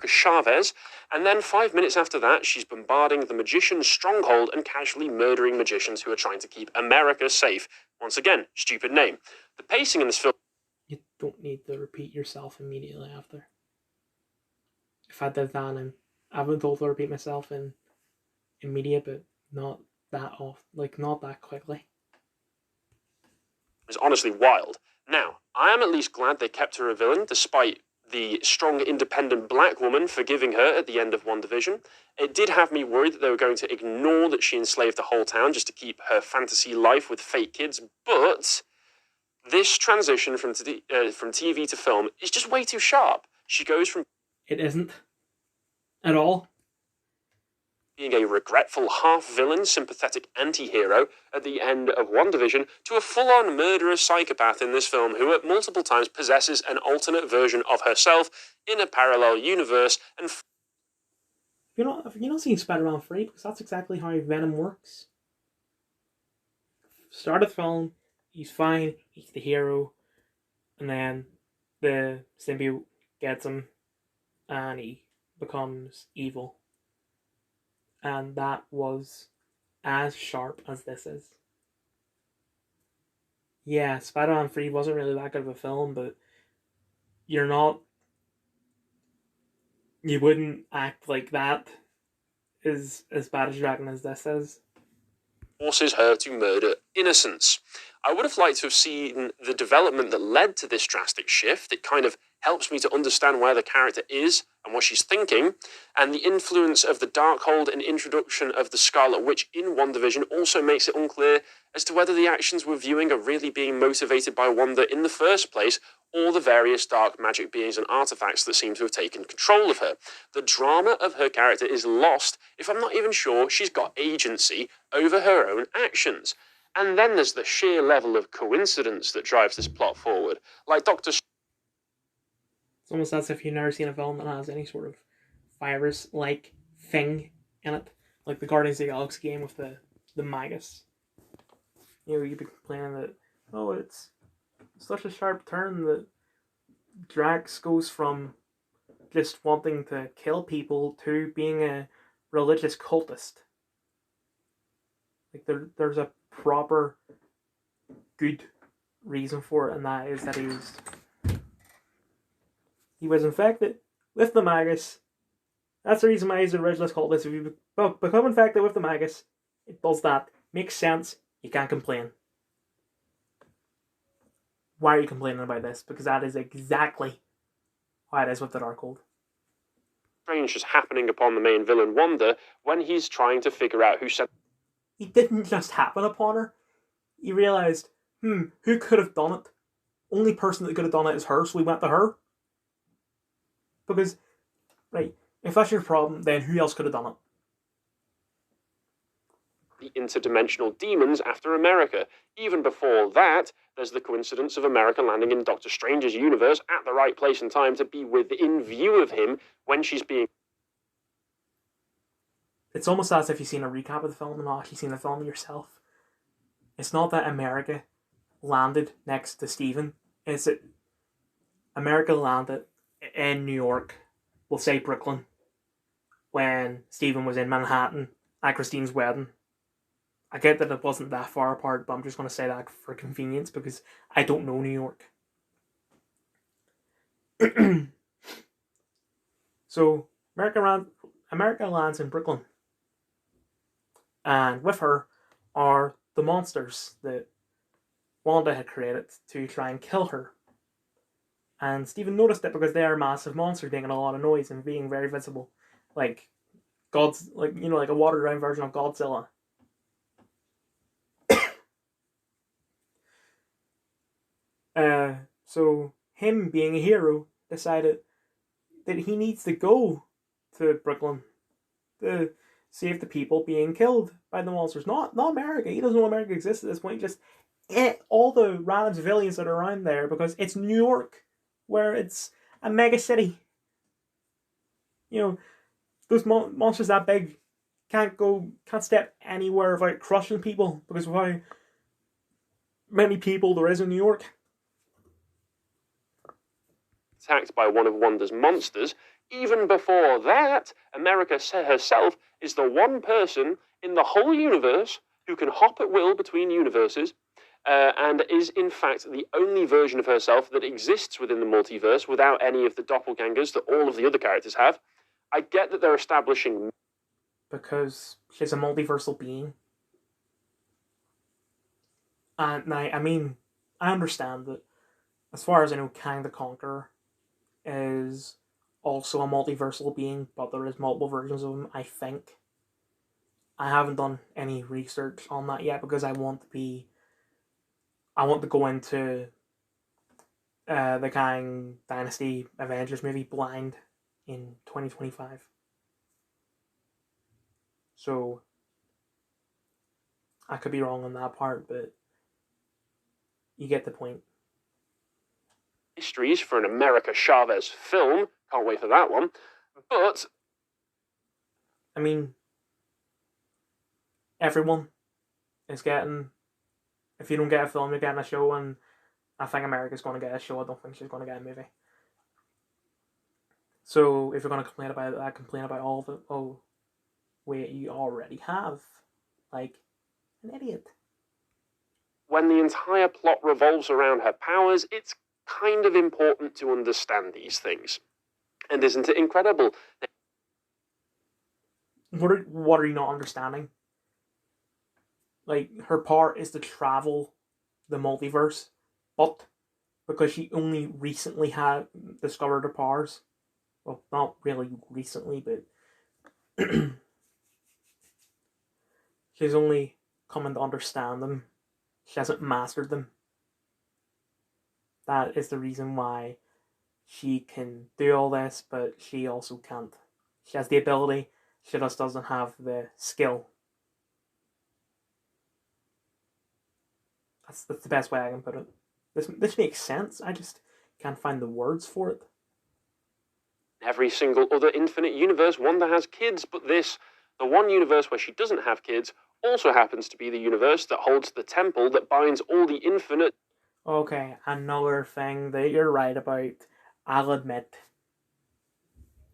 Chavez, and then 5 minutes after that, she's bombarding the magician's stronghold and casually murdering magicians who are trying to keep America safe. Once again, stupid name. The pacing in this film... You don't need to repeat yourself immediately after. If I did that, and I've been told to repeat myself in media, but not that often, like not that quickly. It's honestly wild. Now, I am at least glad they kept her a villain, despite the strong, independent black woman forgiving her at the end of WandaVision. It did have me worried that they were going to ignore that she enslaved the whole town just to keep her fantasy life with fake kids, but this transition from TV to film is just way too sharp. She goes from... It isn't. At all. Being a regretful half-villain, sympathetic anti-hero at the end of WandaVision to a full-on murderous psychopath in this film who at multiple times possesses an alternate version of herself in a parallel universe and... Have you not seen Spider-Man 3? Because that's exactly how Venom works. Start of the film, he's fine, he's the hero, and then the symbiote gets him, and he becomes evil. And that was as sharp as this is. Yeah, Spider-Man 3 wasn't really that good of a film, but you wouldn't act like that is as bad as dragging as this is. Forces her to murder innocents. I would have liked to have seen the development that led to this drastic shift. It kind of helps me to understand where the character is and what she's thinking, and the influence of the Darkhold and introduction of the Scarlet Witch in WandaVision also makes it unclear as to whether the actions we're viewing are really being motivated by Wanda in the first place, or the various dark magic beings and artifacts that seem to have taken control of her. The drama of her character is lost if I'm not even sure she's got agency over her own actions. And then there's the sheer level of coincidence that drives this plot forward. Like Doctor... It's almost as if you've never seen a film that has any sort of virus-like thing in it. Like the Guardians of the Galaxy game with the Magus. You'd be complaining that, oh, it's such a sharp turn that Drax goes from just wanting to kill people to being a religious cultist. Like there's a proper good reason for it, and that is that he was infected with the Magus. That's the reason why he's a religious cultist. If you become infected with the Magus, it does that. Makes sense. You can't complain. Why are you complaining about this? Because that is exactly how it is with the Darkhold. Strange is happening upon the main villain Wanda when he's trying to figure out who sent... It didn't just happen upon her. He realised, who could have done it? Only person that could have done it is her, so we went to her. Because, right, if that's your problem, then who else could have done it? the interdimensional demons after America. Even before that, there's the coincidence of America landing in Doctor Strange's universe at the right place and time to be within view of him when she's being... It's almost as if you've seen a recap of the film and not actually seen the film yourself. It's not that America landed next to Stephen. It's that America landed in New York, we'll say Brooklyn, when Stephen was in Manhattan at Christine's wedding. I get that it wasn't that far apart, but I'm just going to say that for convenience because I don't know New York. So, America lands in Brooklyn. And with her are the monsters that Wanda had created to try and kill her. And Stephen noticed it because they are massive monsters making a lot of noise and being very visible. Like like a watered down version of Godzilla. So him being a hero decided that he needs to go to Brooklyn to save the people being killed by the monsters. Not America. He doesn't know America exists at this point. Just all the random civilians that are around there because it's New York, where it's a mega city. Those monsters that big can't step anywhere without crushing people because of how many people there is in New York. Attacked by one of Wanda's monsters. Even before that, America herself is the one person in the whole universe who can hop at will between universes and is in fact the only version of herself that exists within the multiverse without any of the doppelgangers that all of the other characters have. I get that they're establishing... Because she's a multiversal being. And I mean, I understand that as far as I know, Kang the Conqueror is also a multiversal being, but there is multiple versions of him, I think. I haven't done any research on that yet because I want to go into the Kang Dynasty Avengers movie blind in 2025. So I could be wrong on that part, but you get the point. Histories for an America Chavez film. Can't wait for that one. But I mean, everyone is getting... If you don't get a film, you're getting a show, and I think America's going to get a show. I don't think she's going to get a movie. So if you're going to complain about that, complain about all of it. Oh, wait, you already have. Like an idiot. When the entire plot revolves around her powers, it's kind of important to understand these things. And isn't it incredible? What are you not understanding? Like, her power is to travel the multiverse, but because she only recently had discovered her powers, well, not really recently, but she's only coming to understand them. She hasn't mastered them. That is the reason why she can do all this, but she also can't. She has the ability, she just doesn't have the skill. That's the best way I can put it. This makes sense, I just can't find the words for it. Every single other infinite universe, Wanda has kids, but the one universe where she doesn't have kids, also happens to be the universe that holds the temple that binds all the infinite... Okay, another thing that you're right about, I'll admit.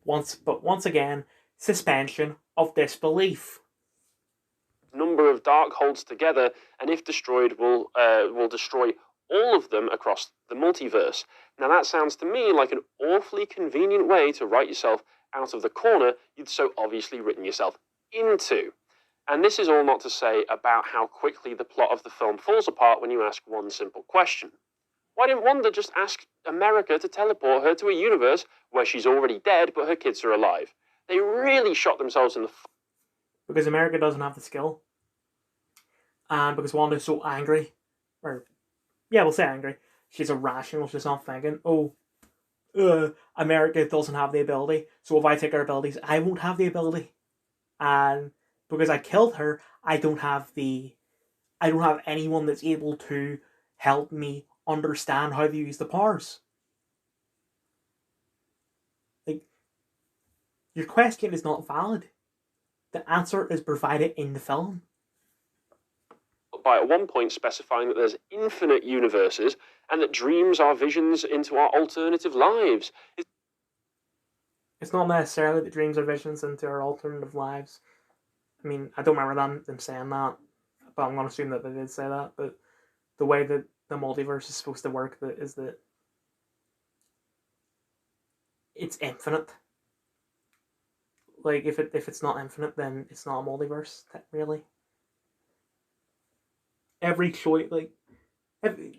Once again, suspension of disbelief. Number of Darkholds together, and if destroyed, will destroy all of them across the multiverse. Now that sounds to me like an awfully convenient way to write yourself out of the corner you'd so obviously written yourself into. And this is all not to say about how quickly the plot of the film falls apart when you ask one simple question. Why didn't Wanda just ask America to teleport her to a universe where she's already dead but her kids are alive? They really shot themselves in the foot. Because America doesn't have the skill. And because Wanda's so angry. We'll say angry. She's irrational, she's not thinking, America doesn't have the ability, so if I take her abilities, I won't have the ability. And because I killed her, I don't have anyone that's able to help me understand how to use the powers. Like, your question is not valid. The answer is provided in the film. By at one point specifying that there's infinite universes and that dreams are visions into our alternative lives. It's not necessarily that dreams are visions into our alternative lives. I mean, I don't remember them saying that, but I'm going to assume that they did say that. But the way that the multiverse is supposed to work is that it's infinite. Like, if it's not infinite, then it's not a multiverse, really. Every choice, like,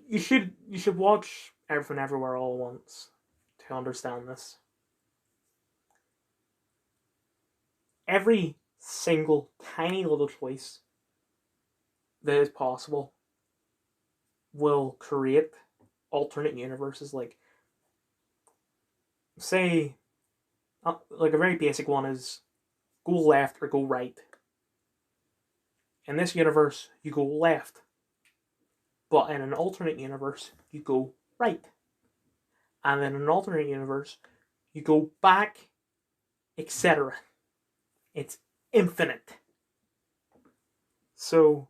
you should watch Everything Everywhere All at Once to understand this. Every single tiny little choice that is possible will create alternate universes. Like, say, like a very basic one is go left or go right. In this universe, you go left. But in an alternate universe, you go right. And in an alternate universe, you go back, etc. It's infinite. So,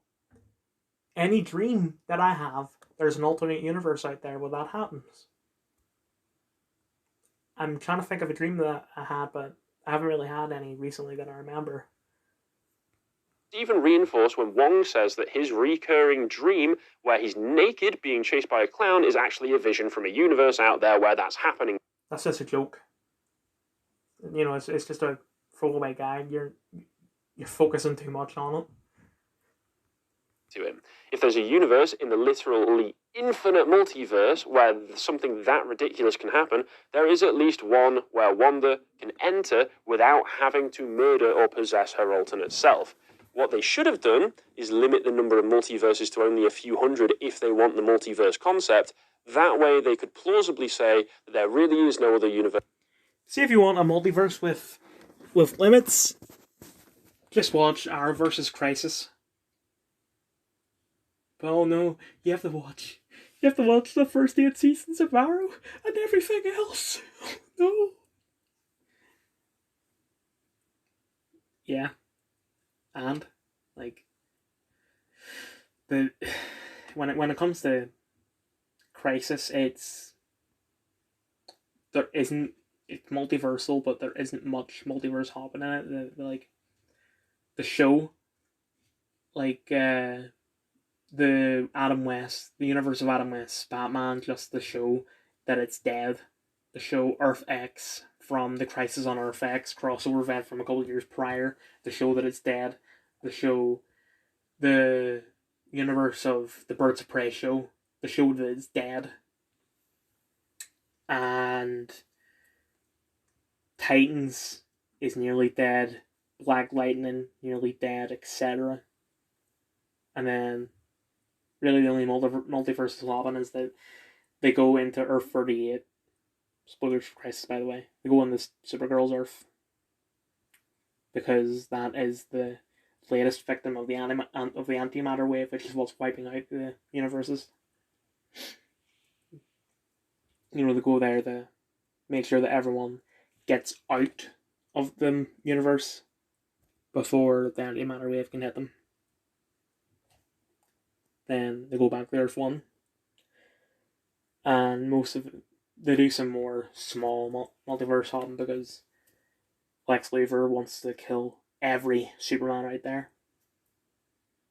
any dream that I have, there's an alternate universe out there where that happens. I'm trying to think of a dream that I had, but I haven't really had any recently that I remember. Even reinforced when Wong says that his recurring dream, where he's naked being chased by a clown, is actually a vision from a universe out there where that's happening. That's just a joke. You know, it's just a throwaway gag. You're focusing too much on it. To him. If there's a universe in the literally infinite multiverse where something that ridiculous can happen, there is at least one where Wanda can enter without having to murder or possess her alternate self. What they should have done is limit the number of multiverses to only a few hundred if they want the multiverse concept. That way they could plausibly say that there really is no other universe. See, if you want a multiverse with limits, just watch Arrow vs. Crisis. But oh no, you have to watch the first 8 seasons of Arrow and everything else. No. Yeah. And like when it comes to Crisis, it's multiversal, but there isn't much multiverse happening in it. The show, like the Adam West, the universe of Adam West, Batman, just the show that it's dead. The show Earth X from the Crisis on Earth X crossover event from a couple of years prior. The show that it's dead. The universe of the Birds of Prey show. The show that it's dead. And Titans is nearly dead. Black Lightning nearly dead, etc. And then really the only multiverse that's happening is that they go into Earth 38. Spoilers for Crisis, by the way. They go on this Supergirl's Earth. Because that is the latest victim of the antimatter wave, which is what's wiping out the universes. You know, they go there to make sure that everyone gets out of the universe before the antimatter wave can hit them. Then they go back to Earth 1. And they do some more small multiverse hopping because Lex Luthor wants to kill every Superman out there.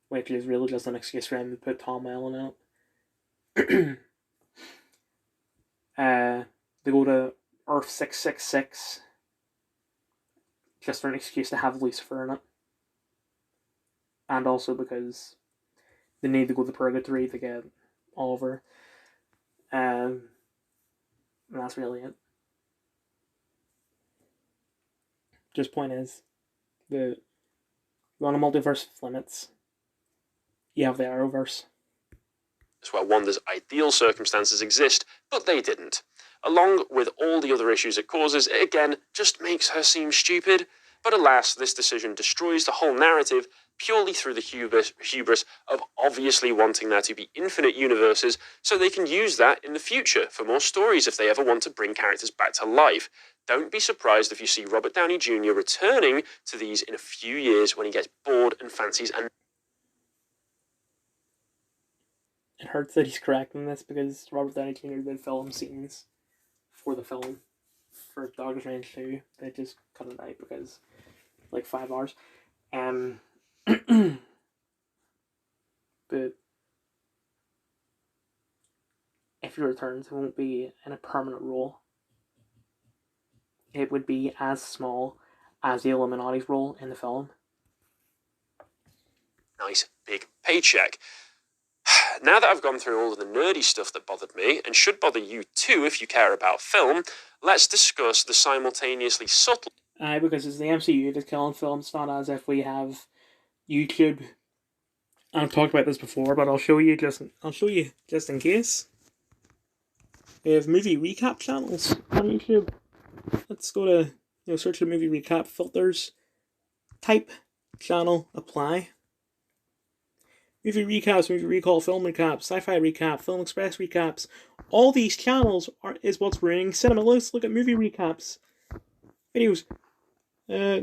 Which is really just an excuse for him to put Tom Welling in it. They go to Earth 666 just for an excuse to have Lucifer in it. And also because they need to go to Purgatory to get Oliver. And that's really it. Just point is, you want a multiverse with limits, you have the Arrowverse. It's where Wanda's ideal circumstances exist, but they didn't. Along with all the other issues it causes, it again just makes her seem stupid. But alas, this decision destroys the whole narrative purely through the hubris of obviously wanting there to be infinite universes so they can use that in the future for more stories if they ever want to bring characters back to life. Don't be surprised if you see Robert Downey Jr. returning to these in a few years when he gets bored and fancies and... It hurts that he's correcting this because Robert Downey Jr. did film scenes for the film for Doctor Strange 2. They just cut it out because like 5 hours. But if he returns, it won't be in a permanent role. It would be as small as the Illuminati's role in the film. Nice big paycheck. Now that I've gone through all of the nerdy stuff that bothered me, and should bother you too if you care about film, let's discuss the simultaneously subtle... Because it's the MCU that's killing films. It's not as if we have YouTube. I've talked about this before, but I'll show you just in case. We have movie recap channels on YouTube. Let's go to search the movie recap filters, type channel, apply. Movie recaps, movie recall, film recaps, sci-fi recap, film express recaps. All these channels is what's ruining cinema. Let's look at movie recaps. Videos. We'll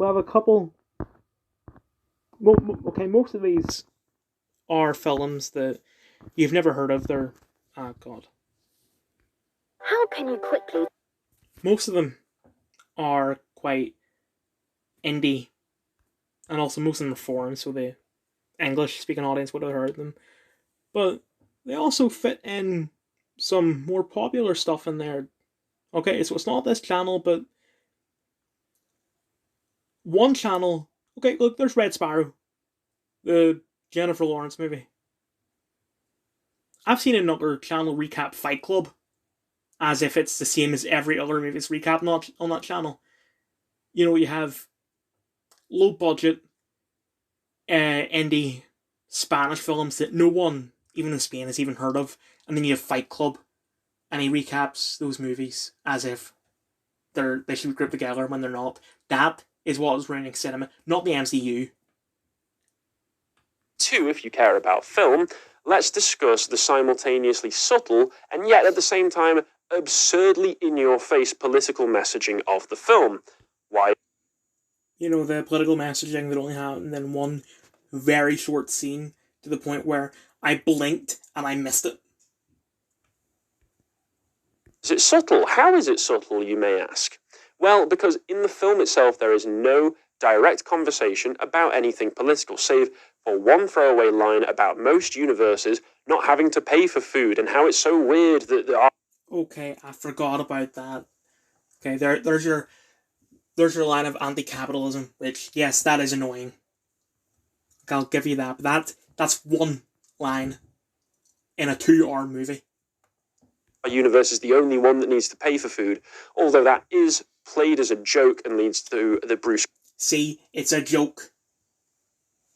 have a couple. Okay, most of these are films that you've never heard of. They're... Oh, God. How can you quickly... Most of them are quite indie. And also most of them are foreign, so the English-speaking audience would have heard them. But they also fit in some more popular stuff in there. Okay, so it's not this channel, but one channel... Okay, look, there's Red Sparrow. The Jennifer Lawrence movie. I've seen another channel recap Fight Club, as if it's the same as every other movie's recap on that channel. You know, you have low budget indie Spanish films that no one, even in Spain, has even heard of, and then you have Fight Club, and he recaps those movies as if they should be grouped together when they're not. That is what is ruining cinema, not the MCU. Two, if you care about film, let's discuss the simultaneously subtle and yet at the same time absurdly in-your-face political messaging of the film. Why? You know, the political messaging that only happened in one very short scene to the point where I blinked and I missed it. Is it subtle? How is it subtle, you may ask? Well, because in the film itself there is no direct conversation about anything political, save for one throwaway line about most universes not having to pay for food and how it's so weird that there are... Okay, I forgot about that. Okay, there's your line of anti-capitalism, which, yes, that is annoying. Okay, I'll give you that, but that's one line in a 2-hour movie. Our universe is the only one that needs to pay for food, although that is played as a joke and leads to the Bruce... See, it's a joke.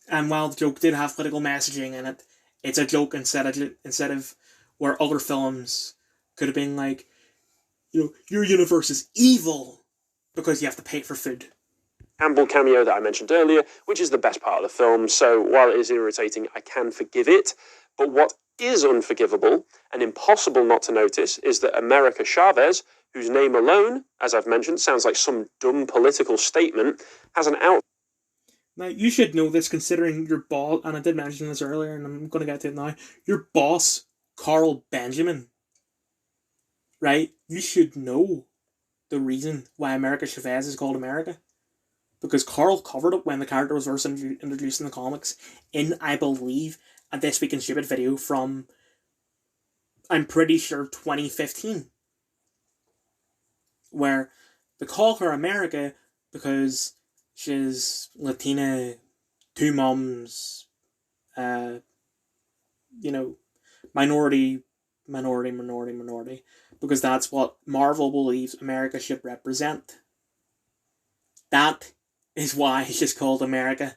And while the joke did have political messaging in it, it's a joke instead of where other films could have been like, your universe is evil because you have to pay for food. Campbell cameo that I mentioned earlier, which is the best part of the film, so while it is irritating, I can forgive it. But what is unforgivable and impossible not to notice is that America Chavez, whose name alone, as I've mentioned, sounds like some dumb political statement, has an out... Now, you should know this considering your boss, and I did mention this earlier, and I'm going to get to it now, your boss, Carl Benjamin, right? You should know the reason why America Chavez is called America. Because Carl covered it when the character was first introduced in the comics in, I believe, a This Week in Stupid video from, I'm pretty sure, 2015. Where they call her America because she's Latina, 2 moms, minority, because that's what Marvel believes America should represent. That is why she's called America.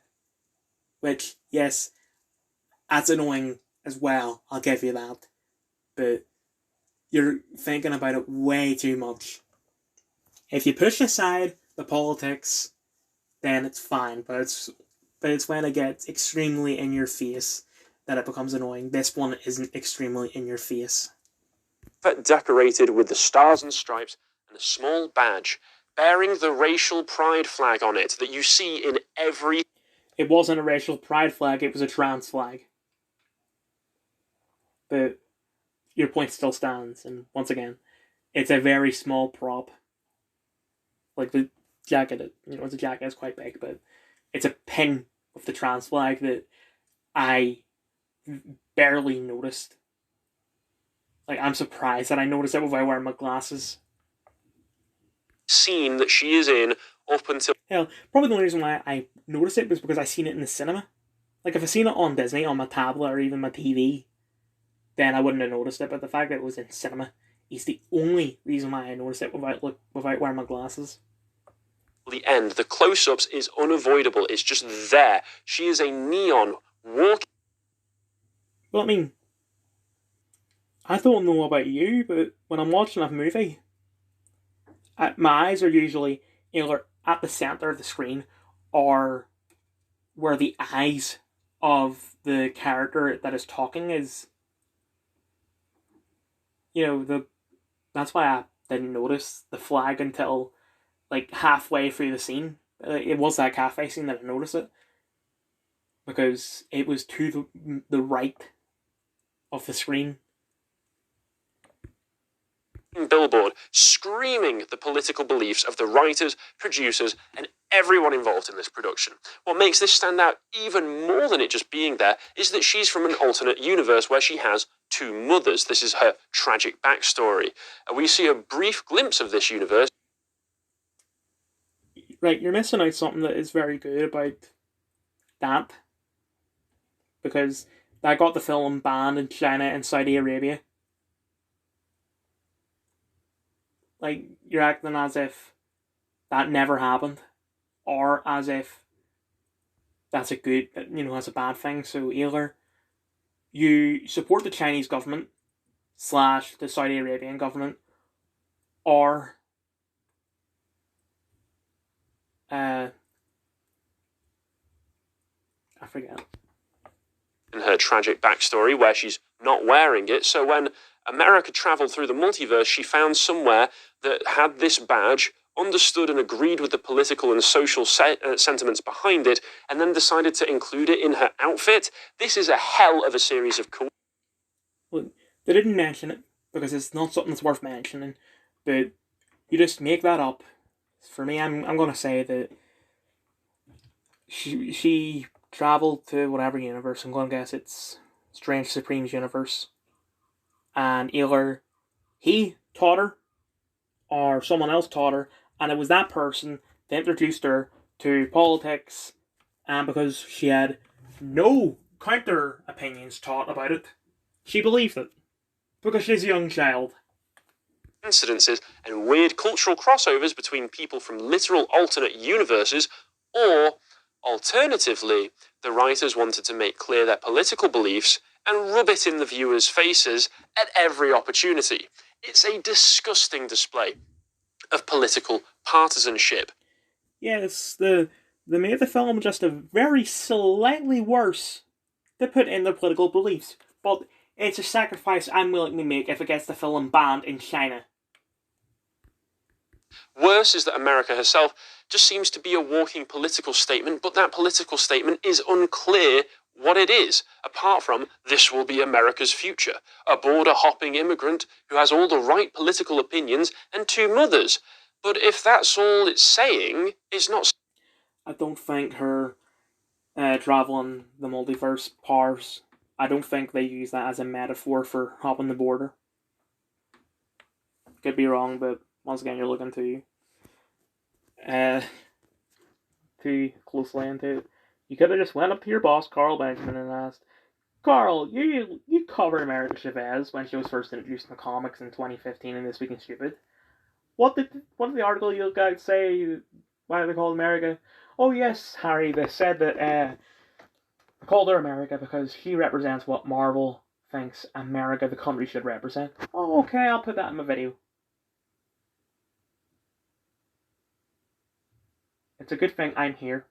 Which, yes, that's annoying as well, I'll give you that. But you're thinking about it way too much. If you push aside the politics, then it's fine. But it's when it gets extremely in your face that it becomes annoying. This one isn't extremely in your face. Decorated with the stars and stripes and a small badge bearing the racial pride flag on it that you see in every... It wasn't a racial pride flag, it was a trans flag. But your point still stands, and once again, it's a very small prop. Like the jacket, the jacket is quite big, but it's a pin of the trans flag that I barely noticed. Like, I'm surprised that I noticed it without wearing my glasses. Scene that she is in up until... Hell, probably the only reason why I noticed it was because I seen it in the cinema. Like, if I seen it on Disney, on my tablet, or even my TV, then I wouldn't have noticed it, but the fact that it was in cinema is the only reason why I noticed it without wearing my glasses. The end, the close-ups is unavoidable, it's just there. She is a neon walking... Well, I mean, I don't know about you, but when I'm watching a movie, my eyes are usually either at the centre of the screen or where the eyes of the character that is talking is. That's why I didn't notice the flag until like halfway through the scene. It was that cafe scene that I noticed it, because it was to the right of the screen. Billboard screaming the political beliefs of the writers, producers, and everyone involved in this production. What makes this stand out even more than it just being there is that she's from an alternate universe where she has two mothers. This is her tragic backstory. We see a brief glimpse of this universe. Right, you're missing out something that is very good about that, because that got the film banned in China and Saudi Arabia. Like, you're acting as if that never happened, or as if that's that's a bad thing. So either you support the Chinese government / the Saudi Arabian government, or I forget. In her tragic backstory where she's not wearing it, so when America travelled through the multiverse, she found somewhere that had this badge, understood and agreed with the political and social sentiments behind it, and then decided to include it in her outfit. This is a hell of a series of cool... Well, they didn't mention it because it's not something that's worth mentioning, but you just make that up. For me, I'm going to say that she travelled to whatever universe. I'm going to guess it's Strange Supreme's universe. And either he taught her or someone else taught her, and it was that person that introduced her to politics, and because she had no counter opinions taught about it, she believed it. Because she's a young child. Incidences and weird cultural crossovers between people from literal alternate universes, or alternatively, the writers wanted to make clear their political beliefs and rub it in the viewers' faces at every opportunity. It's a disgusting display of political partisanship. Yes, they made the film just a very slightly worse to put in their political beliefs, but it's a sacrifice I'm willing to make if it gets the film banned in China. Worse is that America herself just seems to be a walking political statement, but that political statement is unclear what it is, apart from "this will be America's future," a border-hopping immigrant who has all the right political opinions and two mothers. But if that's all it's saying, it's not... I don't think her traveling the multiverse powers, I don't think they use that as a metaphor for hopping the border. Could be wrong, but once again, you're looking too closely into it. You could have just went up to your boss, Carl Benjamin, and asked, "Carl, you covered America Chavez when she was first introduced in the comics in 2015 in This Week in Stupid. What did the article you guys say? Why are they called America?" "Oh yes, Harry, they said that I called her America because she represents what Marvel thinks America the country should represent. Oh, okay, I'll put that in my video. It's a good thing I'm here.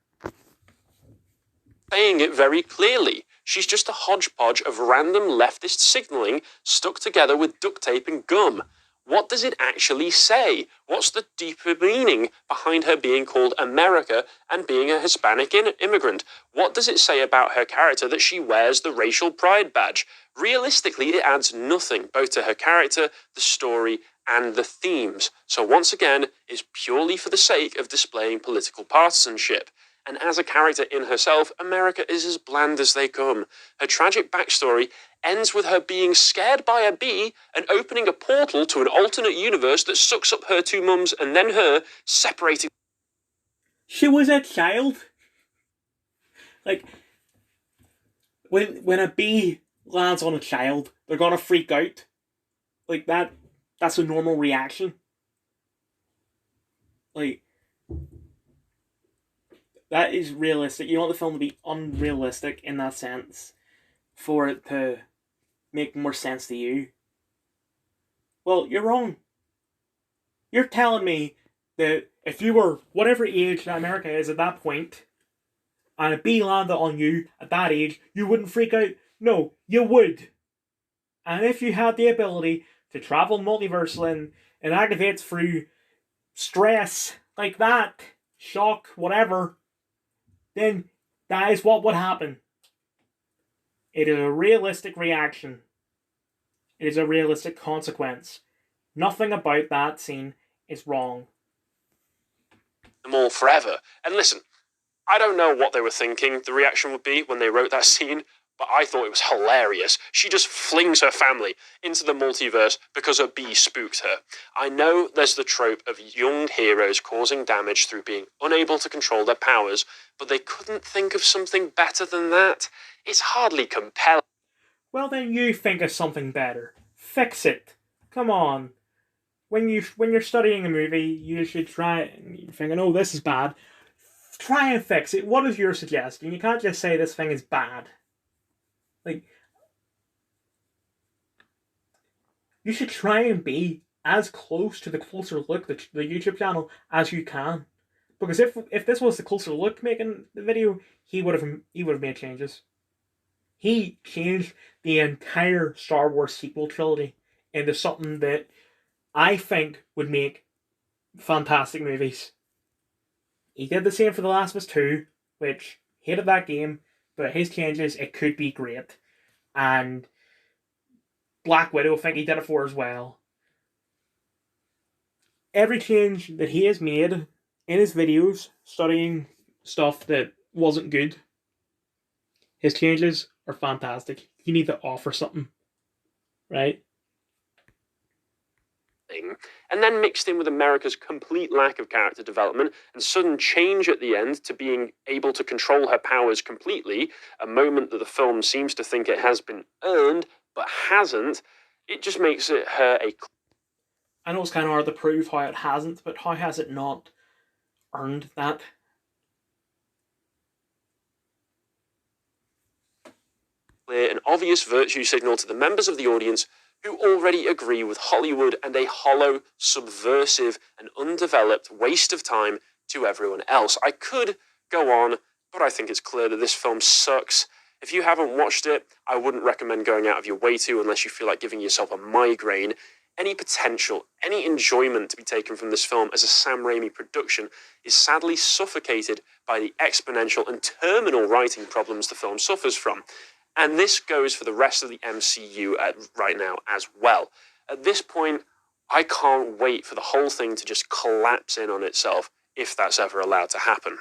Saying it very clearly. She's just a hodgepodge of random leftist signalling stuck together with duct tape and gum. What does it actually say? What's the deeper meaning behind her being called America and being a Hispanic immigrant? What does it say about her character that she wears the racial pride badge? Realistically, it adds nothing, both to her character, the story, and the themes. So once again, it's purely for the sake of displaying political partisanship. And as a character in herself, America is as bland as they come. Her tragic backstory ends with her being scared by a bee and opening a portal to an alternate universe that sucks up her two mums and then her, separating. She was a child. Like, when a bee lands on a child, they're gonna freak out. Like, that's a normal reaction. Like, that is realistic. You want the film to be unrealistic in that sense for it to make more sense to you. Well, you're wrong. You're telling me that if you were whatever age that America is at that point, and a bee landed on you at that age, you wouldn't freak out? No, you would. And if you had the ability to travel multiversally and activate through stress like that, shock, whatever, then that is what would happen. It is a realistic reaction. It is a realistic consequence. Nothing about that scene is wrong. Them all forever. And listen, I don't know what they were thinking the reaction would be when they wrote that scene, but I thought it was hilarious. She just flings her family into the multiverse because a bee spooked her. I know there's the trope of young heroes causing damage through being unable to control their powers, but they couldn't think of something better than that. It's hardly compelling. Well, then you think of something better. Fix it. Come on. When you're studying a movie, you should try. You're thinking, oh, this is bad. Try and fix it. What is your suggestion? You can't just say this thing is bad. Like, you should try and be as close to the Closer Look, the YouTube channel, as you can. Because if this was the Closer Look making the video, he would have made changes. He changed the entire Star Wars sequel trilogy into something that I think would make fantastic movies. He did the same for The Last of Us 2, which hated that game, but his changes, it could be great. And Black Widow, I think he did it for as well. Every change that he has made in his videos, studying stuff that wasn't good, his changes are fantastic. You need to offer something, right? And then mixed in with America's complete lack of character development and sudden change at the end to being able to control her powers completely, a moment that the film seems to think it has been earned, but hasn't, it just makes it her a... I know it's kind of hard to prove how it hasn't, but how has it not earned that? Clear and obvious virtue signal to the members of the audience who already agree with Hollywood and a hollow, subversive, and undeveloped waste of time to everyone else. I could go on, but I think it's clear that this film sucks. If you haven't watched it, I wouldn't recommend going out of your way to unless you feel like giving yourself a migraine. Any potential, any enjoyment to be taken from this film as a Sam Raimi production is sadly suffocated by the exponential and terminal writing problems the film suffers from. And this goes for the rest of the MCU right now as well. At this point, I can't wait for the whole thing to just collapse in on itself, if that's ever allowed to happen.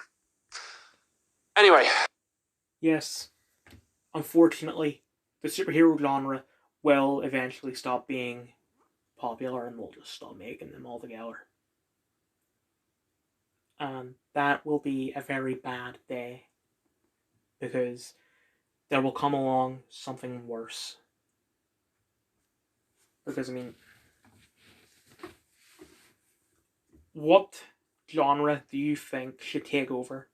Anyway. Yes. Unfortunately, the superhero genre will eventually stop being popular and we'll just stop making them altogether. And that will be a very bad day. Because there will come along something worse. Because, I mean, what genre do you think should take over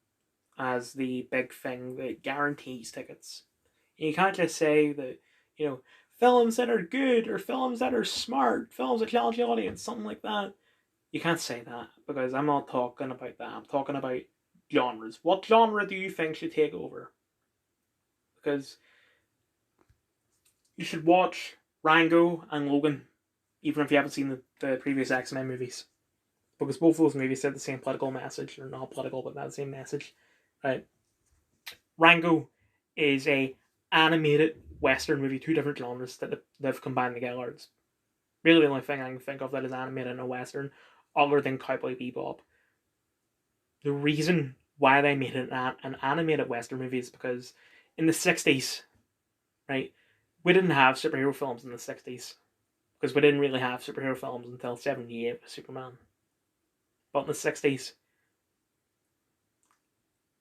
as the big thing that guarantees tickets? And you can't just say that, films that are good or films that are smart, films that challenge the audience, something like that. You can't say that because I'm not talking about that. I'm talking about genres. What genre do you think should take over? Because you should watch Rango and Logan, even if you haven't seen the previous X-Men movies. Because both of those movies said the same political message. Or not political, but not the same message. Right? Rango is a animated Western movie, two different genres that they've combined together. It's really the only thing I can think of that is animated in a Western, other than Cowboy Bebop. The reason why they made it an animated Western movie is because in the 60s, right, we didn't have superhero films in the 60s. Because we didn't really have superhero films until 78 with Superman. But in the 60s,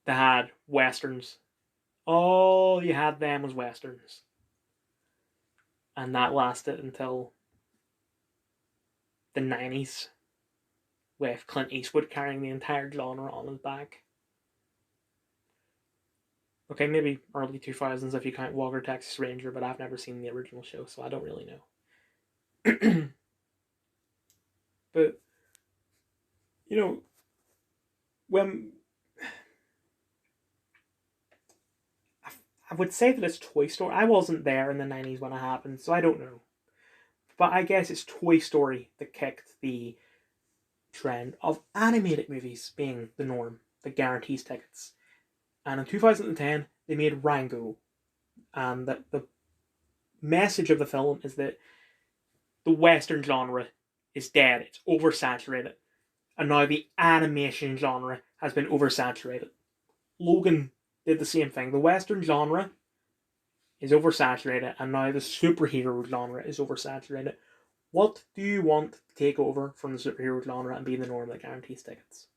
they had Westerns. All you had then was Westerns. And that lasted until the 90s, with Clint Eastwood carrying the entire genre on his back. Okay, maybe early 2000s if you count Walker, Texas Ranger, but I've never seen the original show, so I don't really know. But, you know, when I would say that it's Toy Story. I wasn't there in the 90s when it happened, so I don't know. But I guess it's Toy Story that kicked the trend of animated movies being the norm that guarantees tickets. And in 2010, they made Rango. And the message of the film is that the Western genre is dead. It's oversaturated. And now the animation genre has been oversaturated. Logan did the same thing. The Western genre is oversaturated, and now the superhero genre is oversaturated. What do you want to take over from the superhero genre and be the norm that guarantees tickets?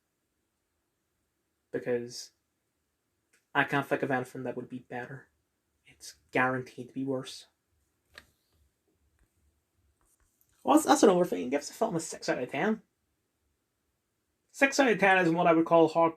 Because I can't think of anything that would be better. It's guaranteed to be worse. Well, that's another thing. It gives the film a 6 out of 10. 6 out of 10 isn't what I would call hard